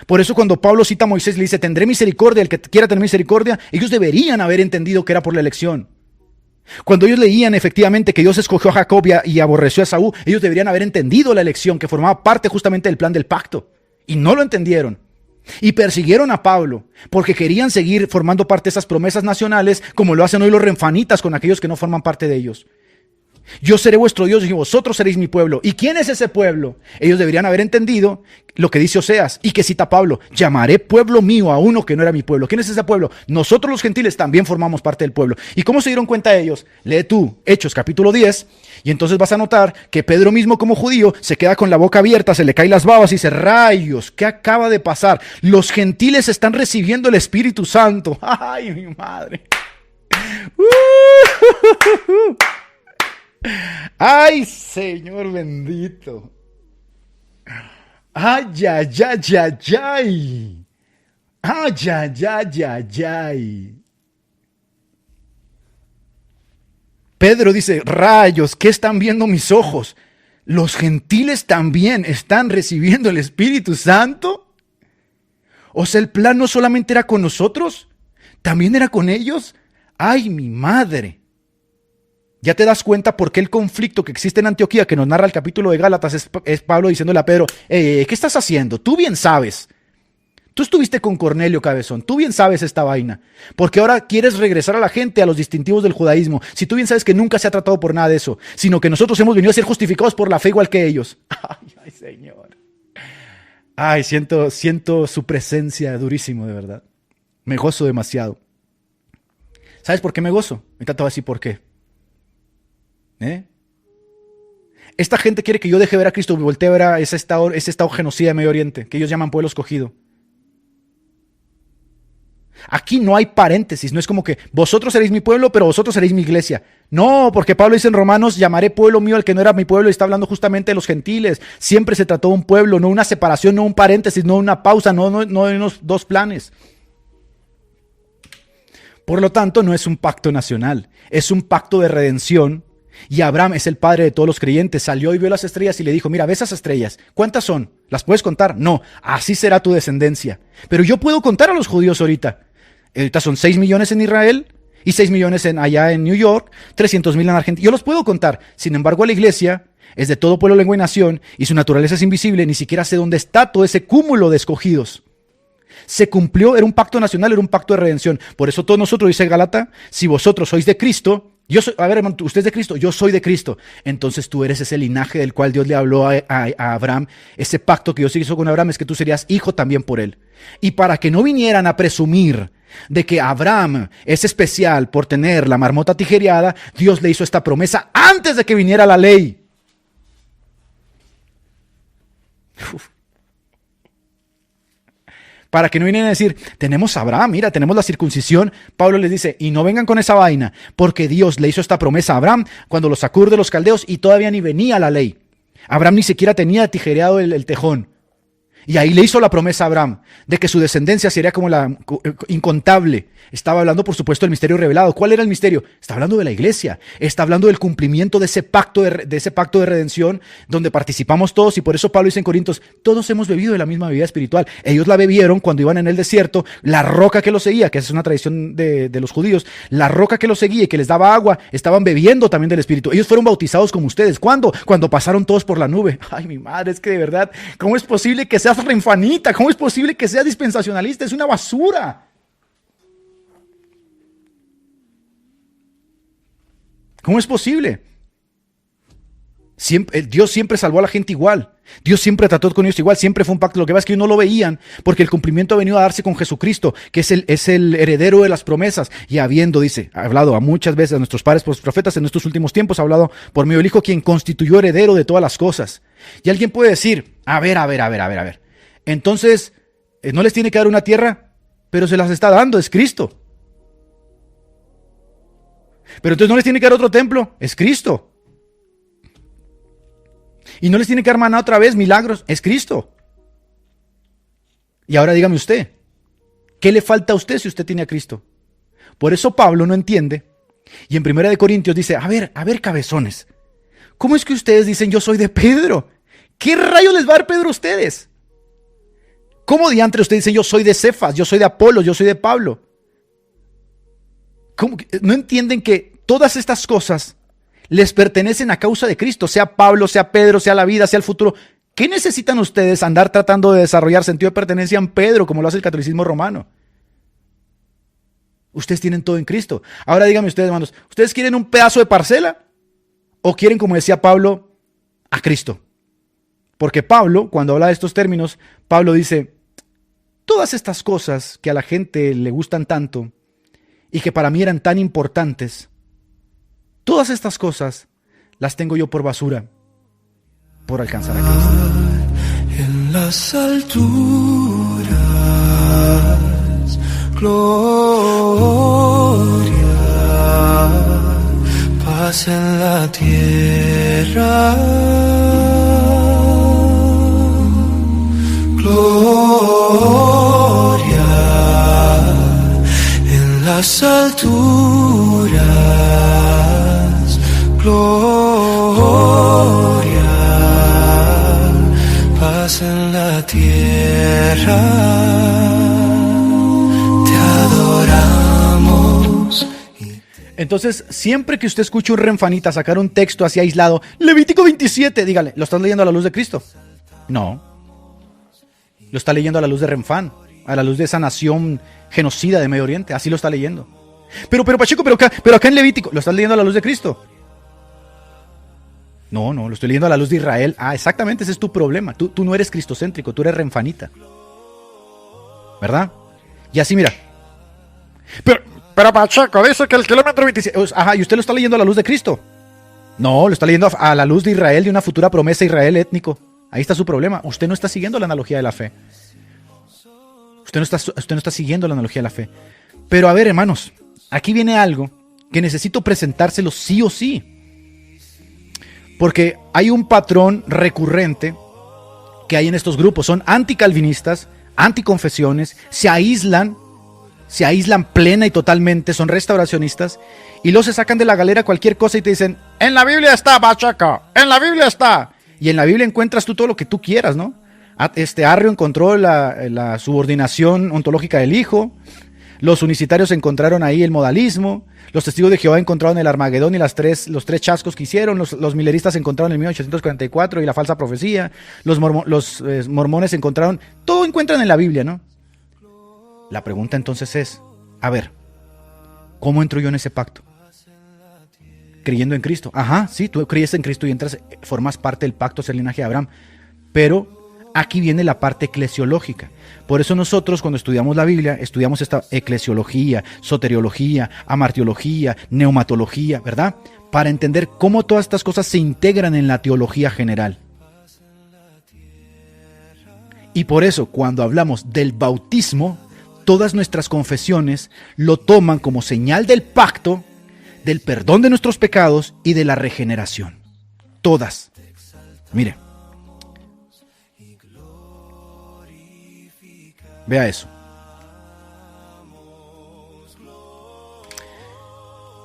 Por eso cuando Pablo cita a Moisés le dice, tendré misericordia, el que quiera tener misericordia, ellos deberían haber entendido que era por la elección. Cuando ellos leían efectivamente que Dios escogió a Jacob y aborreció a Esaú, ellos deberían haber entendido la elección que formaba parte justamente del plan del pacto. Y no lo entendieron. Y persiguieron a Pablo porque querían seguir formando parte de esas promesas nacionales como lo hacen hoy los renfanitas con aquellos que no forman parte de ellos. Yo seré vuestro Dios y vosotros seréis mi pueblo. ¿Y quién es ese pueblo? Ellos deberían haber entendido lo que dice Oseas y que cita Pablo. Llamaré pueblo mío a uno que no era mi pueblo. ¿Quién es ese pueblo? Nosotros los gentiles también formamos parte del pueblo. ¿Y cómo se dieron cuenta ellos? Lee tú Hechos capítulo 10 y entonces vas a notar que Pedro mismo como judío se queda con la boca abierta, se le caen las babas y dice, rayos, ¿qué acaba de pasar? Los gentiles están recibiendo el Espíritu Santo. ¡Ay, mi madre! ¡Ay, Señor bendito! ¡Ay, ay, ay, ay, ay! ¡Ay, ay, ay, ay, ay! Pedro dice, rayos, ¿qué están viendo mis ojos? ¿Los gentiles también están recibiendo el Espíritu Santo? O sea, el plan no solamente era con nosotros, también era con ellos. ¡Ay, mi madre! Ya te das cuenta por qué el conflicto que existe en Antioquía, que nos narra el capítulo de Gálatas, es Pablo diciéndole a Pedro, ¿qué estás haciendo? Tú bien sabes. Tú estuviste con Cornelio, cabezón. Tú bien sabes esta vaina. Porque ahora quieres regresar a la gente a los distintivos del judaísmo. Si tú bien sabes que nunca se ha tratado por nada de eso, sino que nosotros hemos venido a ser justificados por la fe igual que ellos. Ay, ay, Señor. Ay, siento su presencia durísimo, de verdad. Me gozo demasiado. ¿Sabes por qué me gozo? Ahorita te voy a decir por qué. Esta gente quiere que yo deje ver a Cristo y voltee a ver a ese estado genocida de Medio Oriente, que ellos llaman pueblo escogido. Aquí no hay paréntesis, no es como que vosotros seréis mi pueblo, pero vosotros seréis mi iglesia. No, porque Pablo dice en Romanos, llamaré pueblo mío al que no era mi pueblo, y está hablando justamente de los gentiles. Siempre se trató de un pueblo, no una separación, no un paréntesis, no una pausa, no unos dos planes. Por lo tanto, no es un pacto nacional, es un pacto de redención. Y Abraham es el padre de todos los creyentes. Salió y vio las estrellas y le dijo, mira, ¿ves esas estrellas? ¿Cuántas son? ¿Las puedes contar? No, así será tu descendencia. Pero yo puedo contar a los judíos ahorita. Ahorita son 6 millones en Israel y 6 millones allá en New York, 300,000 en Argentina. Yo los puedo contar. Sin embargo, la iglesia es de todo pueblo, lengua y nación y su naturaleza es invisible. Ni siquiera sé dónde está todo ese cúmulo de escogidos. Se cumplió, era un pacto nacional, era un pacto de redención. Por eso todos nosotros, dice Gálatas, si vosotros sois de Cristo, a ver, hermano, usted es de Cristo, yo soy de Cristo. Entonces tú eres ese linaje del cual Dios le habló a Abraham. Ese pacto que Dios hizo con Abraham es que tú serías hijo también por él. Y para que no vinieran a presumir de que Abraham es especial por tener la marmota tijereada, Dios le hizo esta promesa antes de que viniera la ley. Para que no vienen a decir, tenemos a Abraham, mira, tenemos la circuncisión. Pablo les dice, y no vengan con esa vaina, porque Dios le hizo esta promesa a Abraham cuando lo sacó de los caldeos y todavía ni venía la ley. Abraham ni siquiera tenía tijereado el tejón. Y ahí le hizo la promesa a Abraham de que su descendencia sería como la incontable. Estaba hablando, por supuesto, del misterio revelado. ¿Cuál era el misterio? Está hablando de la iglesia. Está hablando del cumplimiento de ese pacto de redención donde participamos todos. Y por eso Pablo dice en Corintios, todos hemos bebido de la misma bebida espiritual. Ellos la bebieron cuando iban en el desierto. La roca que los seguía, que esa es una tradición de los judíos, la roca que los seguía y que les daba agua, estaban bebiendo también del Espíritu. Ellos fueron bautizados como ustedes. ¿Cuándo? Cuando pasaron todos por la nube. Ay, mi madre, es que de verdad, ¿cómo es posible que seas renfanita? ¿Cómo es posible que seas dispensacionalista? Es una basura. ¿Cómo es posible? Dios siempre salvó a la gente igual. Dios siempre trató con ellos igual. Siempre fue un pacto. Lo que pasa es que ellos no lo veían porque el cumplimiento ha venido a darse con Jesucristo, que es el heredero de las promesas. Y habiendo, ha hablado a muchas veces a nuestros padres, pues, profetas en estos últimos tiempos, ha hablado por medio del Hijo, quien constituyó heredero de todas las cosas. Y alguien puede decir, a ver. Entonces, ¿no les tiene que dar una tierra? Pero se las está dando, es Cristo. Pero entonces no les tiene que dar otro templo, es Cristo. Y no les tiene que dar maná otra vez, milagros, es Cristo. Y ahora dígame usted, ¿qué le falta a usted si usted tiene a Cristo? Por eso Pablo no entiende. Y en 1 Corintios dice, a ver, cabezones, ¿cómo es que ustedes dicen yo soy de Pedro? ¿Qué rayos les va a dar Pedro a ustedes? ¿Cómo diantre ustedes dicen yo soy de Cefas, yo soy de Apolos, yo soy de Pablo? ¿Cómo? ¿No entienden que todas estas cosas les pertenecen a causa de Cristo? Sea Pablo, sea Pedro, sea la vida, sea el futuro. ¿Qué necesitan ustedes andar tratando de desarrollar sentido de pertenencia en Pedro, como lo hace el catolicismo romano? Ustedes tienen todo en Cristo. Ahora díganme ustedes, hermanos, ¿ustedes quieren un pedazo de parcela o quieren, como decía Pablo, a Cristo. Porque Pablo, cuando habla de estos términos, Pablo dice, todas estas cosas que a la gente le gustan tanto y que para mí eran tan importantes, todas estas cosas las tengo yo por basura por alcanzar a Cristo. En las alturas, gloria, paz en la tierra, gloria, en las alturas, gloria, paz en la tierra, te adoramos. Entonces, siempre que usted escuche un renfanita sacar un texto así aislado, Levítico 27, dígale, ¿lo estás leyendo a la luz de Cristo? No. Lo está leyendo a la luz de Renfán, a la luz de esa nación genocida de Medio Oriente, así lo está leyendo. Pero Pacheco, pero acá en Levítico, ¿lo estás leyendo a la luz de Cristo? No, lo estoy leyendo a la luz de Israel. Ah, exactamente, ese es tu problema. Tú no eres cristocéntrico, tú eres renfanita. ¿Verdad? Y así, mira. Pero Pacheco, dice que el kilómetro 27... Ajá, ¿y usted lo está leyendo a la luz de Cristo? No, lo está leyendo a la luz de Israel, de una futura promesa de Israel étnico. Ahí está su problema. Usted no está siguiendo la analogía de la fe. Usted no está siguiendo la analogía de la fe. Pero a ver, hermanos, aquí viene algo que necesito presentárselo sí o sí. Porque hay un patrón recurrente que hay en estos grupos. Son anticalvinistas, anticonfesiones, se aíslan plena y totalmente, son restauracionistas, y luego se sacan de la galera cualquier cosa y te dicen, en la Biblia está, Pacheco, en la Biblia está. Y en la Biblia encuentras tú todo lo que tú quieras, ¿no? Arrio encontró la subordinación ontológica del Hijo, los unicitarios encontraron ahí el modalismo, los testigos de Jehová encontraron el Armagedón y los tres chascos que hicieron, los mileristas encontraron el 1844 y la falsa profecía, los mormones encontraron, todo encuentran en la Biblia, ¿no? La pregunta entonces es, a ver, ¿cómo entro yo en ese pacto? Creyendo en Cristo. Ajá, sí, tú crees en Cristo y entras, formas parte del pacto, es el linaje de Abraham. Pero aquí viene la parte eclesiológica. Por eso nosotros cuando estudiamos la Biblia, estudiamos esta eclesiología, soteriología, amartiología, neumatología, ¿verdad? Para entender cómo todas estas cosas se integran en la teología general. Y por eso cuando hablamos del bautismo, todas nuestras confesiones lo toman como señal del pacto, del perdón de nuestros pecados y de la regeneración. Todas. Mire. Vea eso.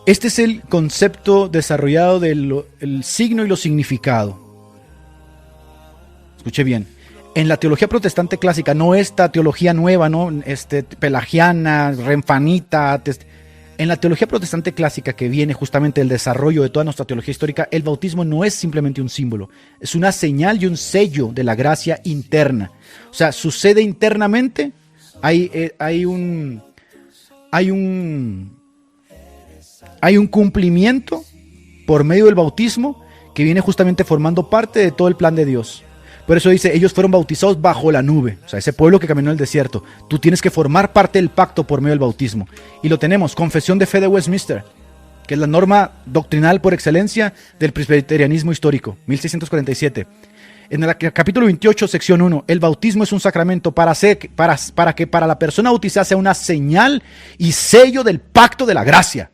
Este es el concepto desarrollado del signo y lo significado. Escuche bien. En la teología protestante clásica, no esta teología nueva, ¿no? Pelagiana, renfanita. En la teología protestante clásica, que viene justamente del desarrollo de toda nuestra teología histórica, el bautismo no es simplemente un símbolo, es una señal y un sello de la gracia interna. O sea, sucede internamente, hay un cumplimiento por medio del bautismo que viene justamente formando parte de todo el plan de Dios. Por eso dice, ellos fueron bautizados bajo la nube. O sea, ese pueblo que caminó en el desierto. Tú tienes que formar parte del pacto por medio del bautismo. Y lo tenemos, Confesión de Fe de Westminster, que es la norma doctrinal por excelencia del presbiterianismo histórico, 1647. En el capítulo 28, sección 1, el bautismo es un sacramento para que para la persona bautizada sea una señal y sello del pacto de la gracia.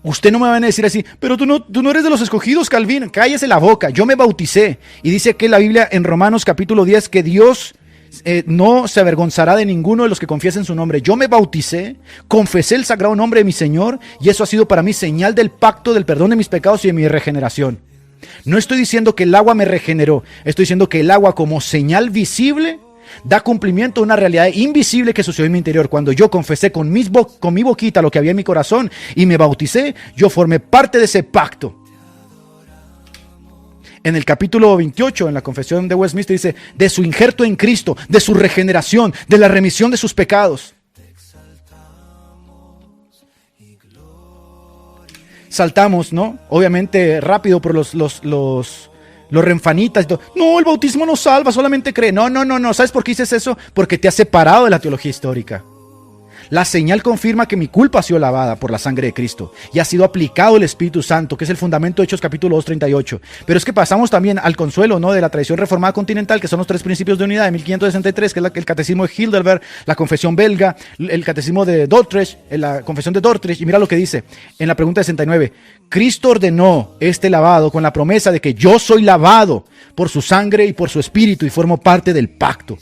Usted no me van a decir así, pero tú no eres de los escogidos, Calvin, cállese la boca, yo me bauticé. Y dice que la Biblia en Romanos capítulo 10 que Dios no se avergonzará de ninguno de los que confiesen su nombre. Yo me bauticé, confesé el sagrado nombre de mi Señor y eso ha sido para mí señal del pacto, del perdón de mis pecados y de mi regeneración. No estoy diciendo que el agua me regeneró, estoy diciendo que el agua como señal visible da cumplimiento a una realidad invisible que sucedió en mi interior. Cuando yo confesé con mi boquita lo que había en mi corazón y me bauticé, yo formé parte de ese pacto. En el capítulo 28, en la confesión de Westminster, dice, de su injerto en Cristo, de su regeneración, de la remisión de sus pecados. saltamos, ¿no? Obviamente rápido por los renfanitas y todo. No, el bautismo no salva, solamente cree. No. ¿Sabes por qué dices eso? Porque te has separado de la teología histórica. La señal confirma que mi culpa ha sido lavada por la sangre de Cristo y ha sido aplicado el Espíritu Santo, que es el fundamento de Hechos capítulo 2, 38. Pero es que pasamos también al consuelo, ¿no?, de la tradición reformada continental, que son los 3 principios de unidad de 1563, que es el catecismo de Heidelberg, la confesión belga, el catecismo de Dordrecht, la confesión de Dordrecht. Y mira lo que dice en la pregunta 69. Cristo ordenó este lavado con la promesa de que yo soy lavado por su sangre y por su Espíritu y formo parte del pacto.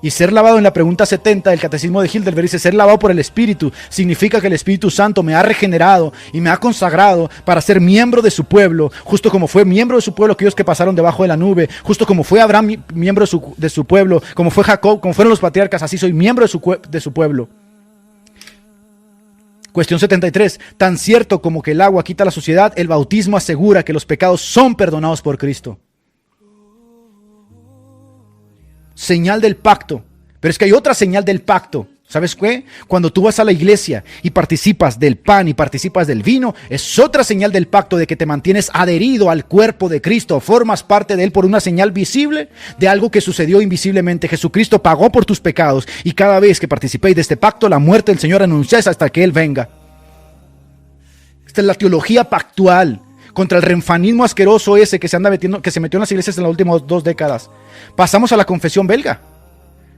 Y ser lavado en la pregunta 70 del catecismo de Heidelberg dice: ser lavado por el Espíritu significa que el Espíritu Santo me ha regenerado y me ha consagrado para ser miembro de su pueblo, justo como fue miembro de su pueblo aquellos que pasaron debajo de la nube, justo como fue Abraham miembro de su pueblo, como fue Jacob, como fueron los patriarcas, así soy miembro de su pueblo. Cuestión 73. Tan cierto como que el agua quita la suciedad, el bautismo asegura que los pecados son perdonados por Cristo. Señal del pacto. Pero es que hay otra señal del pacto. ¿Sabes qué? Cuando tú vas a la iglesia y participas del pan y participas del vino, es otra señal del pacto de que te mantienes adherido al cuerpo de Cristo, formas parte de él por una señal visible de algo que sucedió invisiblemente. Jesucristo pagó por tus pecados y cada vez que participéis de este pacto, la muerte del Señor anunciáis hasta que Él venga. Esta es la teología pactual contra el renfanismo asqueroso ese que se metió en las iglesias en las últimas 2 décadas. Pasamos a la confesión belga.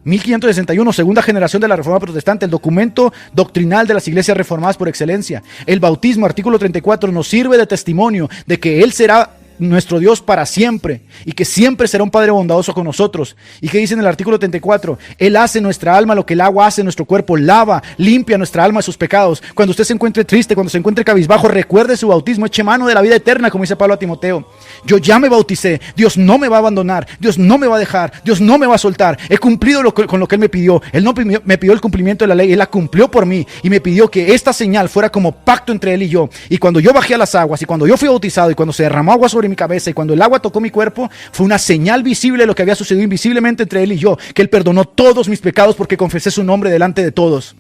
1561, segunda generación de la Reforma Protestante, el documento doctrinal de las iglesias reformadas por excelencia. El bautismo, artículo 34, nos sirve de testimonio de que Él será nuestro Dios para siempre y que siempre será un Padre bondadoso con nosotros. ¿Y qué dice en el artículo 34? Él hace en nuestra alma lo que el agua hace en nuestro cuerpo, lava, limpia nuestra alma de sus pecados. Cuando usted se encuentre triste, cuando se encuentre cabizbajo, recuerde su bautismo, eche mano de la vida eterna, como dice Pablo a Timoteo. Yo ya me bauticé, Dios no me va a abandonar, Dios no me va a dejar, Dios no me va a soltar. He cumplido con lo que Él me pidió. Él no me pidió el cumplimiento de la ley, Él la cumplió por mí y me pidió que esta señal fuera como pacto entre Él y yo. Y cuando yo bajé a las aguas y cuando yo fui bautizado y cuando se derramó agua sobre mi cabeza y cuando el agua tocó mi cuerpo, fue una señal visible de lo que había sucedido invisiblemente entre Él y yo, que Él perdonó todos mis pecados porque confesé su nombre delante de todos.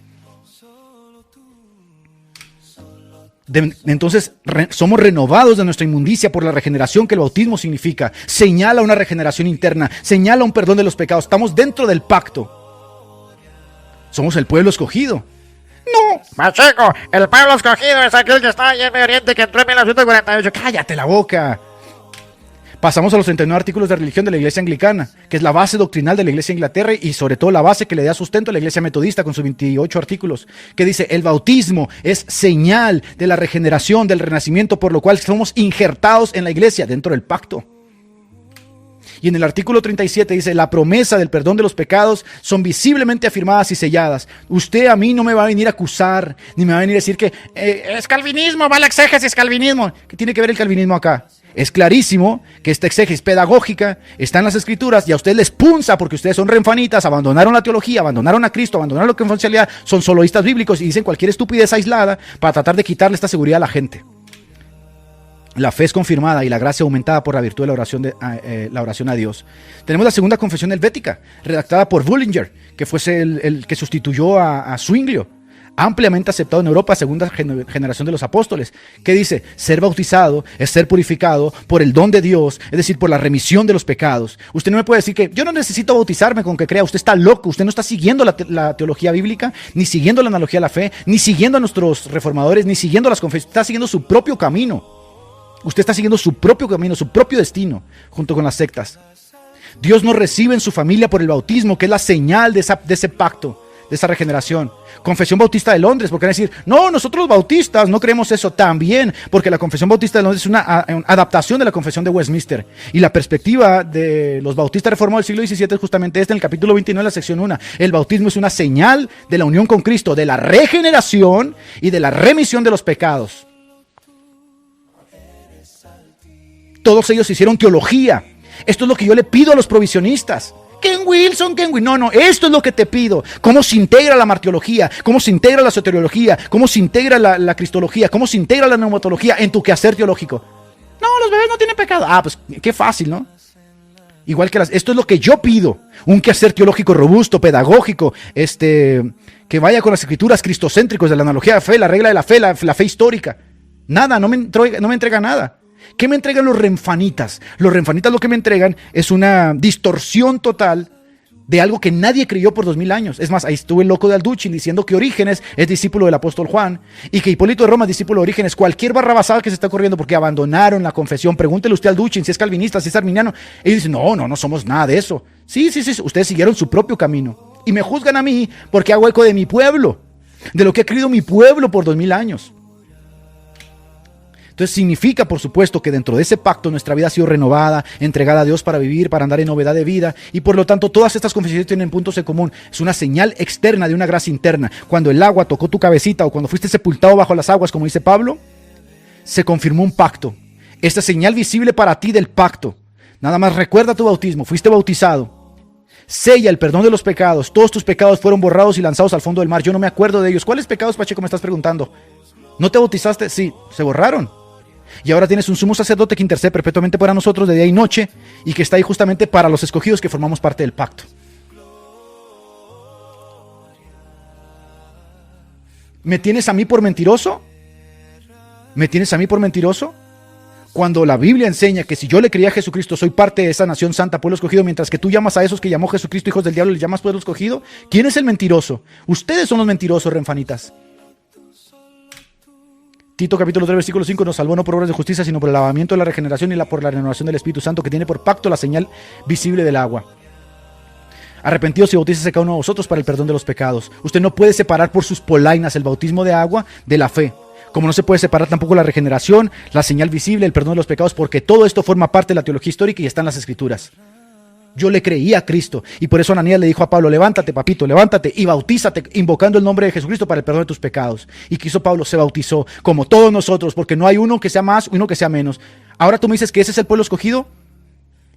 Entonces somos renovados de nuestra inmundicia por la regeneración que el bautismo significa. Señala una regeneración interna, señala un perdón de los pecados. Estamos dentro del pacto. Somos el pueblo escogido. No, Pacheco, el pueblo escogido es aquel que estaba allá en Medio Oriente, que entró en 1948. Cállate la boca. Pasamos a los 39 artículos de religión de la Iglesia Anglicana, que es la base doctrinal de la Iglesia de Inglaterra y sobre todo la base que le da sustento a la Iglesia Metodista con sus 28 artículos, que dice: el bautismo es señal de la regeneración, del renacimiento, por lo cual somos injertados en la Iglesia dentro del pacto. Y en el artículo 37 dice: la promesa del perdón de los pecados son visiblemente afirmadas y selladas. Usted a mí no me va a venir a acusar, ni me va a venir a decir que es calvinismo, va la exégesis calvinismo. ¿Qué tiene que ver el calvinismo acá? Es clarísimo que esta exégesis pedagógica está en las Escrituras y a ustedes les punza porque ustedes son renfanitas, abandonaron la teología, abandonaron a Cristo, abandonaron la confidencialidad, son soloístas bíblicos y dicen cualquier estupidez aislada para tratar de quitarle esta seguridad a la gente. La fe es confirmada y la gracia aumentada por la virtud de la oración a Dios. Tenemos la segunda confesión helvética, redactada por Bullinger, que fuese el que sustituyó a Zwinglio, ampliamente aceptado en Europa, segunda generación de los apóstoles, que dice: ser bautizado es ser purificado por el don de Dios, es decir, por la remisión de los pecados. Usted no me puede decir que yo no necesito bautizarme con que crea. Usted está loco, usted no está siguiendo la teología bíblica, ni siguiendo la analogía de la fe, ni siguiendo a nuestros reformadores, ni siguiendo las confesiones. Está siguiendo su propio camino. Usted está siguiendo su propio camino, su propio destino, junto con las sectas. Dios nos recibe en su familia por el bautismo, que es la señal de ese pacto, de esa regeneración. Confesión Bautista de Londres, porque van a decir: no, nosotros los bautistas no creemos eso. También, porque la Confesión Bautista de Londres es una adaptación de la Confesión de Westminster, y la perspectiva de los bautistas reformados del siglo XVII es justamente esta, en el capítulo 29 de la sección 1. El bautismo es una señal de la unión con Cristo, de la regeneración y de la remisión de los pecados. Todos ellos hicieron teología. Esto es lo que yo le pido a los provisionistas. Ken Wilson. No, esto es lo que te pido. Cómo se integra la martiología, cómo se integra la soteriología, cómo se integra la cristología, cómo se integra la neumatología en tu quehacer teológico. No, los bebés no tienen pecado. Pues qué fácil, ¿no? Igual que esto es lo que yo pido. Un quehacer teológico robusto, pedagógico, que vaya con las escrituras cristocéntricos de la analogía de fe, la regla de la fe, la fe histórica. Nada, no me entrega nada. ¿Qué me entregan los renfanitas? Los renfanitas lo que me entregan es una distorsión total de algo que nadie creyó por 2000 años. Es más, ahí estuvo el loco de Alduchin diciendo que Orígenes es discípulo del apóstol Juan y que Hipólito de Roma es discípulo de Orígenes. Cualquier barrabasada que se está corriendo porque abandonaron la confesión. Pregúntele usted a Alduchin si es calvinista, si es arminiano. Ellos dicen, no somos nada de eso. Sí, ustedes siguieron su propio camino. Y me juzgan a mí porque hago eco de mi pueblo, de lo que ha creído mi pueblo por 2000 años. Entonces significa, por supuesto, que dentro de ese pacto nuestra vida ha sido renovada, entregada a Dios para vivir, para andar en novedad de vida, y por lo tanto todas estas confesiones tienen puntos en común. Es una señal externa de una gracia interna. Cuando el agua tocó tu cabecita o cuando fuiste sepultado bajo las aguas, como dice Pablo, se confirmó un pacto. Esta señal visible para ti del pacto. Nada más recuerda tu bautismo, fuiste bautizado. Sella el perdón de los pecados. Todos tus pecados fueron borrados y lanzados al fondo del mar. Yo no me acuerdo de ellos. ¿Cuáles pecados, Pacheco, me estás preguntando? ¿No te bautizaste? Sí, se borraron. Y ahora tienes un sumo sacerdote que intercede perpetuamente para nosotros de día y noche y que está ahí justamente para los escogidos que formamos parte del pacto. ¿Me tienes a mí por mentiroso? ¿Me tienes a mí por mentiroso? Cuando la Biblia enseña que si yo le creía a Jesucristo soy parte de esa nación santa, pueblo escogido, mientras que tú llamas a esos que llamó Jesucristo hijos del diablo, ¿les llamas pueblo escogido? ¿Quién es el mentiroso? Ustedes son los mentirosos, renfanitas. Tito capítulo 3 versículo 5 nos salvó no por obras de justicia, sino por el lavamiento de la regeneración y por la renovación del Espíritu Santo, que tiene por pacto la señal visible del agua. Arrepentidos y bautícese cada uno de vosotros para el perdón de los pecados. Usted no puede separar por sus polainas el bautismo de agua de la fe. Como no se puede separar tampoco la regeneración, la señal visible, el perdón de los pecados, porque todo esto forma parte de la teología histórica y está en las Escrituras. Yo le creía a Cristo y por eso Ananías le dijo a Pablo, levántate papito, levántate y bautízate invocando el nombre de Jesucristo para el perdón de tus pecados. ¿Y qué hizo Pablo? Se bautizó, como todos nosotros, porque no hay uno que sea más, uno que sea menos. Ahora tú me dices que ese es el pueblo escogido.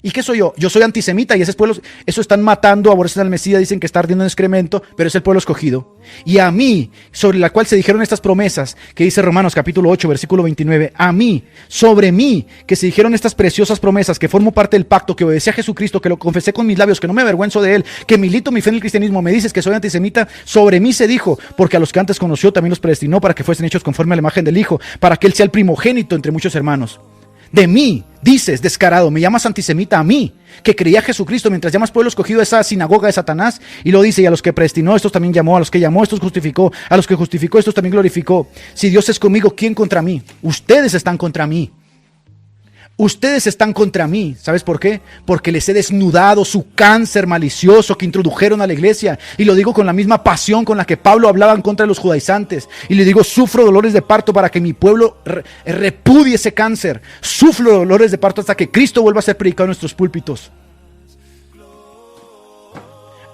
¿Y qué soy yo? Yo soy antisemita y ese pueblo, eso están matando, aborrecen al Mesías, dicen que está ardiendo en excremento, pero es el pueblo escogido. Y a mí, sobre la cual se dijeron estas promesas, que dice Romanos capítulo 8, versículo 29, a mí, sobre mí, que se dijeron estas preciosas promesas, que formo parte del pacto, que obedecí a Jesucristo, que lo confesé con mis labios, que no me avergüenzo de él, que milito mi fe en el cristianismo, me dices que soy antisemita, sobre mí se dijo, porque a los que antes conoció también los predestinó para que fuesen hechos conforme a la imagen del Hijo, para que él sea el primogénito entre muchos hermanos. De mí, dices, descarado, me llamas antisemita a mí, que creía a Jesucristo, mientras llamas pueblo escogido a esa sinagoga de Satanás, y lo dice, y a los que predestinó, estos también llamó, a los que llamó, estos justificó, a los que justificó, estos también glorificó. Si Dios es conmigo, ¿quién contra mí? Ustedes están contra mí. Ustedes están contra mí. ¿Sabes por qué? Porque les he desnudado su cáncer malicioso que introdujeron a la iglesia. Y lo digo con la misma pasión con la que Pablo hablaba en contra de los judaizantes. Y le digo, sufro dolores de parto para que mi pueblo repudie ese cáncer. Sufro dolores de parto hasta que Cristo vuelva a ser predicado en nuestros púlpitos.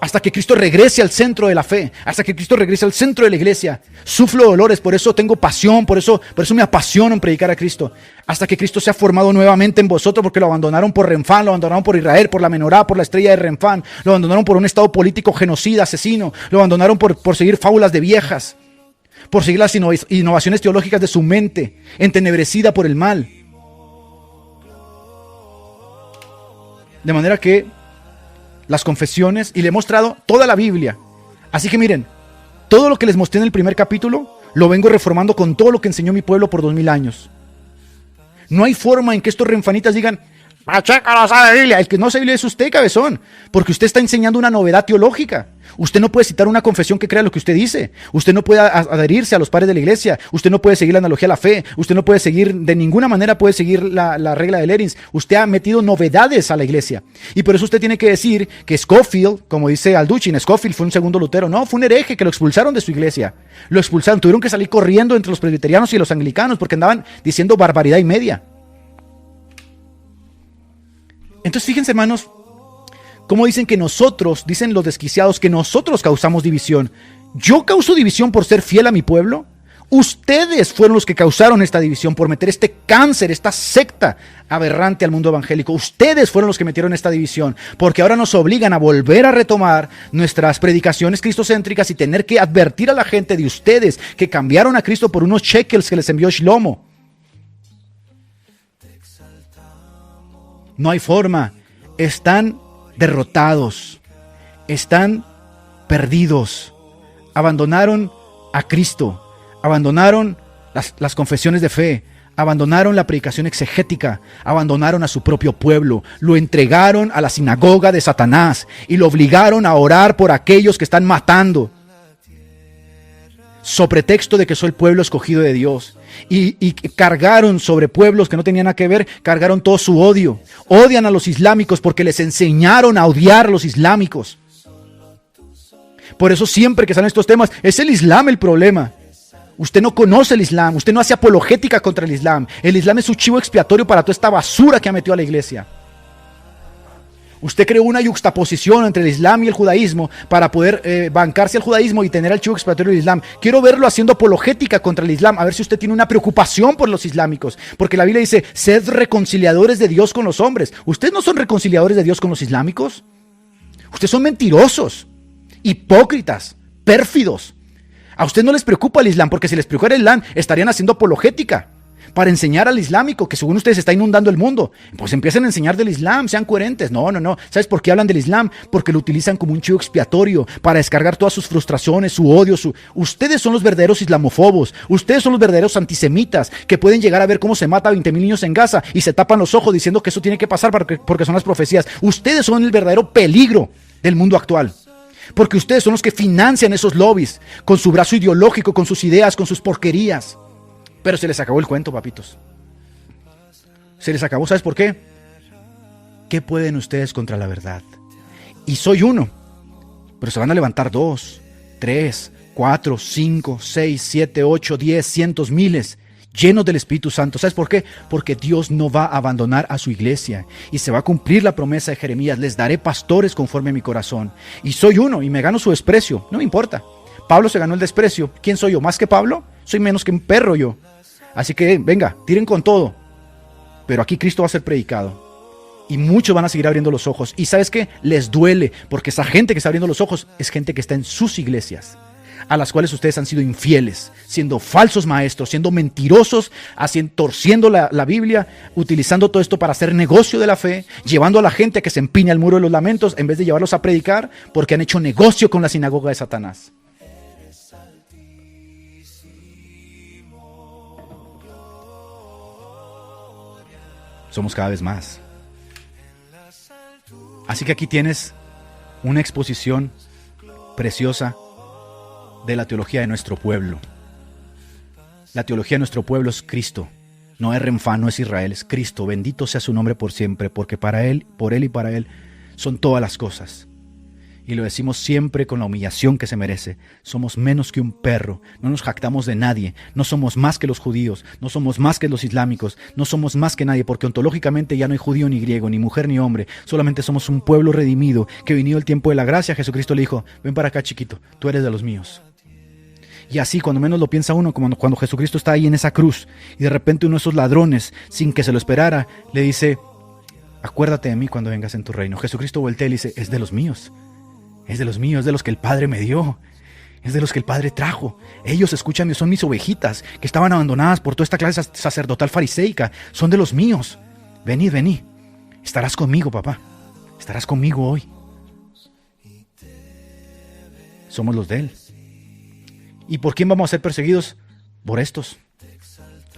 Hasta que Cristo regrese al centro de la fe, hasta que Cristo regrese al centro de la iglesia. Sufro dolores, por eso tengo pasión, por eso me apasiono en predicar a Cristo. Hasta que Cristo sea formado nuevamente en vosotros, porque lo abandonaron por Renfán, lo abandonaron por Israel, por la menorá, por la estrella de Renfán, lo abandonaron por un estado político genocida, asesino, lo abandonaron por seguir fábulas de viejas, por seguir las innovaciones teológicas de su mente, entenebrecida por el mal. De manera que las confesiones, y le he mostrado toda la Biblia. Así que miren, todo lo que les mostré en el primer capítulo, lo vengo reformando con todo lo que enseñó mi pueblo por 2000 años. No hay forma en que estos renfanitas digan, Pacheco no sabe Biblia. El que no sabe Biblia es usted, cabezón, porque usted está enseñando una novedad teológica. Usted no puede citar una confesión que crea lo que usted dice. Usted no puede adherirse a los padres de la iglesia. Usted no puede seguir la analogía a la fe. Usted no puede seguir, de ninguna manera puede seguir la regla de Lerins. Usted ha metido novedades a la iglesia. Y por eso usted tiene que decir que Scofield, como dice Alduchin, Scofield fue un segundo Lutero. No, fue un hereje que lo expulsaron de su iglesia. Lo expulsaron, tuvieron que salir corriendo entre los presbiterianos y los anglicanos porque andaban diciendo barbaridad y media. Entonces fíjense, hermanos, cómo dicen que nosotros, dicen los desquiciados, que nosotros causamos división. ¿Yo causo división por ser fiel a mi pueblo? Ustedes fueron los que causaron esta división por meter este cáncer, esta secta aberrante al mundo evangélico. Ustedes fueron los que metieron esta división, porque ahora nos obligan a volver a retomar nuestras predicaciones cristocéntricas y tener que advertir a la gente de ustedes que cambiaron a Cristo por unos shekels que les envió Shlomo. No hay forma. Están derrotados. Están perdidos. abandonaron a Cristo, abandonaron las confesiones de fe, abandonaron la predicación exegética, abandonaron a su propio pueblo, lo entregaron a la sinagoga de Satanás y lo obligaron a orar por aquellos que están matando, sobre pretexto de que soy el pueblo escogido de Dios. Y cargaron sobre pueblos que no tenían nada que ver, cargaron todo su odio. Odian a los islámicos porque les enseñaron a odiar a los islámicos. Por eso siempre que salen estos temas, es el Islam el problema. Usted no conoce el Islam, usted no hace apologética contra el Islam. El Islam es un chivo expiatorio para toda esta basura que ha metido a la iglesia. Usted creó una yuxtaposición entre el Islam y el judaísmo para poder bancarse al judaísmo y tener al chivo expiatorio del Islam. Quiero verlo haciendo apologética contra el Islam, a ver si usted tiene una preocupación por los islámicos. Porque la Biblia dice, sed reconciliadores de Dios con los hombres. ¿Ustedes no son reconciliadores de Dios con los islámicos? Ustedes son mentirosos, hipócritas, pérfidos. A usted no les preocupa el Islam, porque si les preocupara el Islam, estarían haciendo apologética para enseñar al islámico, que según ustedes está inundando el mundo. Pues empiecen a enseñar del Islam, sean coherentes. No. ¿Sabes por qué hablan del Islam? Porque lo utilizan como un chivo expiatorio para descargar todas sus frustraciones, su odio. Ustedes son los verdaderos islamofobos. Ustedes son los verdaderos antisemitas que pueden llegar a ver cómo se mata a 20,000 niños en Gaza y se tapan los ojos diciendo que eso tiene que pasar porque son las profecías. Ustedes son el verdadero peligro del mundo actual. Porque ustedes son los que financian esos lobbies con su brazo ideológico, con sus ideas, con sus porquerías. Pero se les acabó el cuento, papitos. Se les acabó, ¿sabes por qué? ¿Qué pueden ustedes contra la verdad? Y soy uno, pero se van a levantar 2, 3, 4, 5, 6, 7, 8, 10, cientos, miles, llenos del Espíritu Santo. ¿Sabes por qué? Porque Dios no va a abandonar a su iglesia y se va a cumplir la promesa de Jeremías. Les daré pastores conforme a mi corazón. Y soy uno y me gano su desprecio. No me importa. Pablo se ganó el desprecio. ¿Quién soy yo? ¿Más que Pablo? Soy menos que un perro yo. Así que venga, tiren con todo. Pero aquí Cristo va a ser predicado. Y muchos van a seguir abriendo los ojos. Y ¿sabes qué? Les duele, porque esa gente que está abriendo los ojos es gente que está en sus iglesias, a las cuales ustedes han sido infieles, siendo falsos maestros, siendo mentirosos, torciendo la Biblia, utilizando todo esto para hacer negocio de la fe, llevando a la gente a que se empine al muro de los lamentos en vez de llevarlos a predicar, porque han hecho negocio con la sinagoga de Satanás. Somos cada vez más. Así que aquí tienes una exposición preciosa de la teología de nuestro pueblo. La teología de nuestro pueblo es Cristo. No es Renfán, no es Israel, es Cristo. Bendito sea su nombre por siempre, porque para Él, por Él y para Él son todas las cosas. Y lo decimos siempre con la humillación que se merece. Somos menos que un perro, no nos jactamos de nadie, no somos más que los judíos, no somos más que los islámicos, no somos más que nadie, porque ontológicamente ya no hay judío ni griego, ni mujer ni hombre, solamente somos un pueblo redimido, que venido el tiempo de la gracia, Jesucristo le dijo, ven para acá chiquito, tú eres de los míos. Y así, cuando menos lo piensa uno, como cuando Jesucristo está ahí en esa cruz, y de repente uno de esos ladrones, sin que se lo esperara, le dice, acuérdate de mí cuando vengas en tu reino. Jesucristo voltea y le dice, es de los míos. Es de los míos, es de los que el Padre me dio. Es de los que el Padre trajo. Ellos, escúchame, son mis ovejitas que estaban abandonadas por toda esta clase sacerdotal fariseica. Son de los míos. Venid. Estarás conmigo, papá. Estarás conmigo hoy. Somos los de Él. ¿Y por quién vamos a ser perseguidos? Por estos.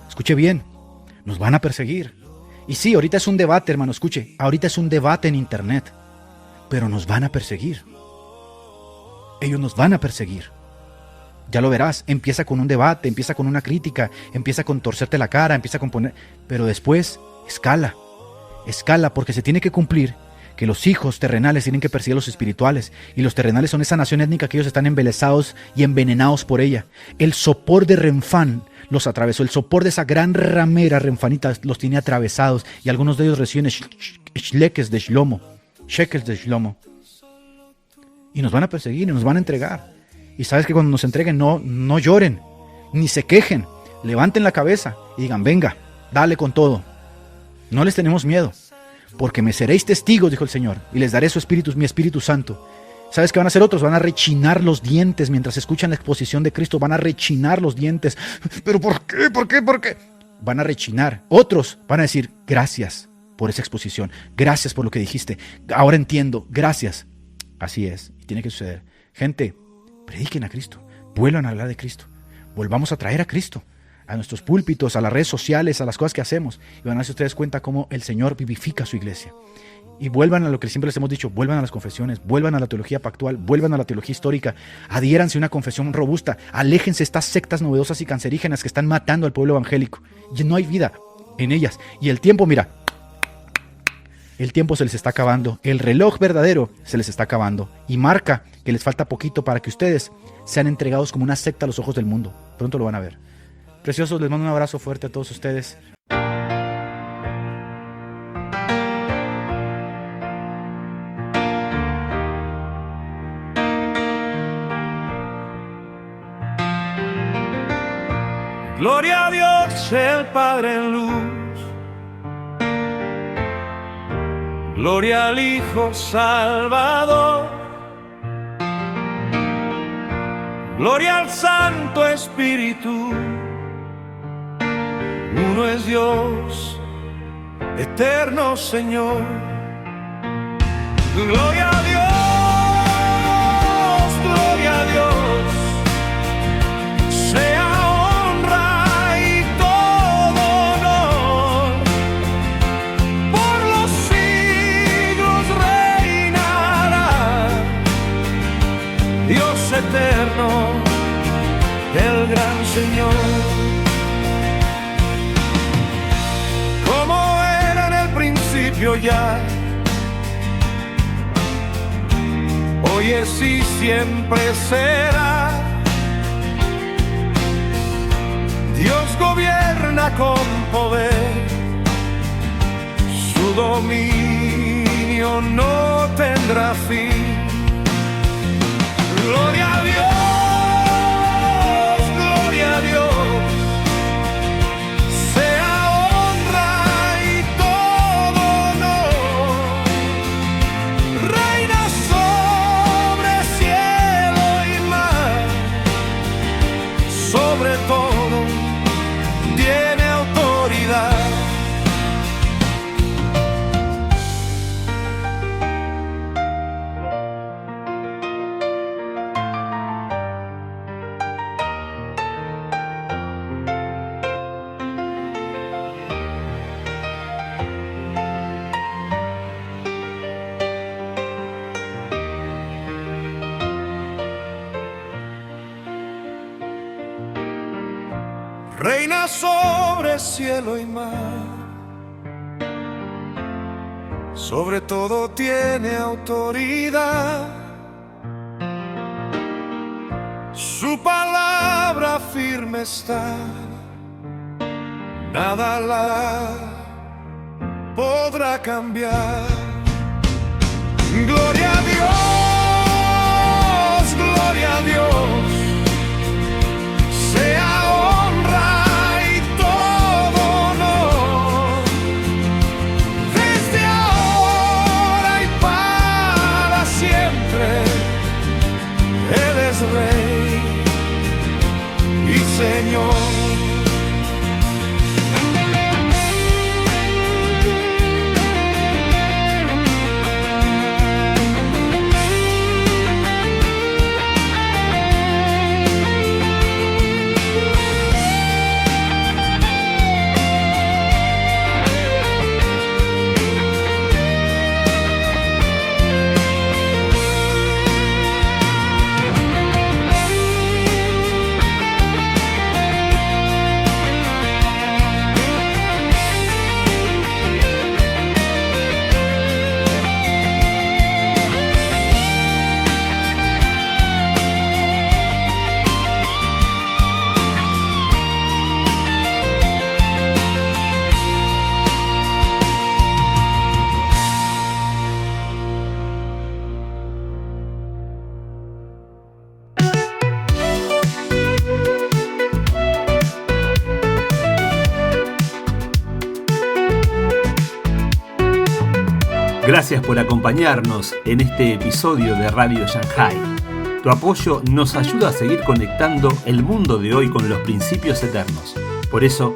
Escuche bien. Nos van a perseguir. Y sí, ahorita es un debate, hermano. Escuche. Ahorita es un debate en internet. Pero nos van a perseguir. Ellos nos van a perseguir. Ya lo verás, empieza con un debate, empieza con una crítica, empieza con torcerte la cara, empieza con poner... Pero después, escala, porque se tiene que cumplir que los hijos terrenales tienen que perseguir a los espirituales, y los terrenales son esa nación étnica que ellos están embelesados y envenenados por ella. El sopor de Renfán los atravesó, el sopor de esa gran ramera renfanita los tiene atravesados, y algunos de ellos reciben shekels de Shlomo. Y nos van a perseguir y nos van a entregar. Y sabes que cuando nos entreguen no lloren, ni se quejen, levanten la cabeza y digan, venga, dale con todo. No les tenemos miedo, porque me seréis testigos, dijo el Señor, y les daré su espíritu, mi Espíritu Santo. ¿Sabes qué van a hacer otros? Van a rechinar los dientes mientras escuchan la exposición de Cristo, van a rechinar los dientes. ¿Pero por qué? ¿Por qué? Van a rechinar. Otros van a decir, gracias por esa exposición, gracias por lo que dijiste, ahora entiendo, gracias. Así es, y tiene que suceder. Gente, prediquen a Cristo, vuelvan a hablar de Cristo. Volvamos a traer a Cristo a nuestros púlpitos, a las redes sociales, a las cosas que hacemos. Y van a darse ustedes cuenta cómo el Señor vivifica su iglesia. Y vuelvan a lo que siempre les hemos dicho, vuelvan a las confesiones, vuelvan a la teología pactual, vuelvan a la teología histórica, adhiéranse a una confesión robusta, aléjense de estas sectas novedosas y cancerígenas que están matando al pueblo evangélico. Y no hay vida en ellas. Y el tiempo, mira, el tiempo se les está acabando, el reloj verdadero se les está acabando y marca que les falta poquito para que ustedes sean entregados como una secta a los ojos del mundo. Pronto lo van a ver. Preciosos, les mando un abrazo fuerte a todos ustedes. Gloria a Dios el Padre en luz, gloria al Hijo Salvador, gloria al Santo Espíritu. Uno es Dios, eterno Señor. Gloria a Dios, gloria a Dios. Sea honra y todo honor. Por los siglos reinará Dios eterno, el gran Señor. Ya, hoy es y siempre será. Dios gobierna con poder, su dominio no tendrá fin. Gloria a Dios, gloria a Dios. Reina sobre cielo y mar, sobre todo tiene autoridad. Su palabra firme está, nada la podrá cambiar. Gloria a Dios, gloria a Dios. Sea Rey y Señor. Gracias por acompañarnos en este episodio de Radio Shanghai. Tu apoyo nos ayuda a seguir conectando el mundo de hoy con los principios eternos. Por eso,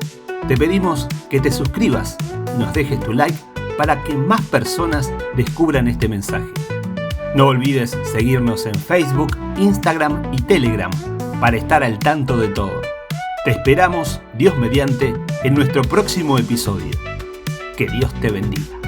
te pedimos que te suscribas y nos dejes tu like para que más personas descubran este mensaje. No olvides seguirnos en Facebook, Instagram y Telegram. para estar al tanto de todo. Te esperamos, Dios mediante, en nuestro próximo episodio. Que Dios te bendiga.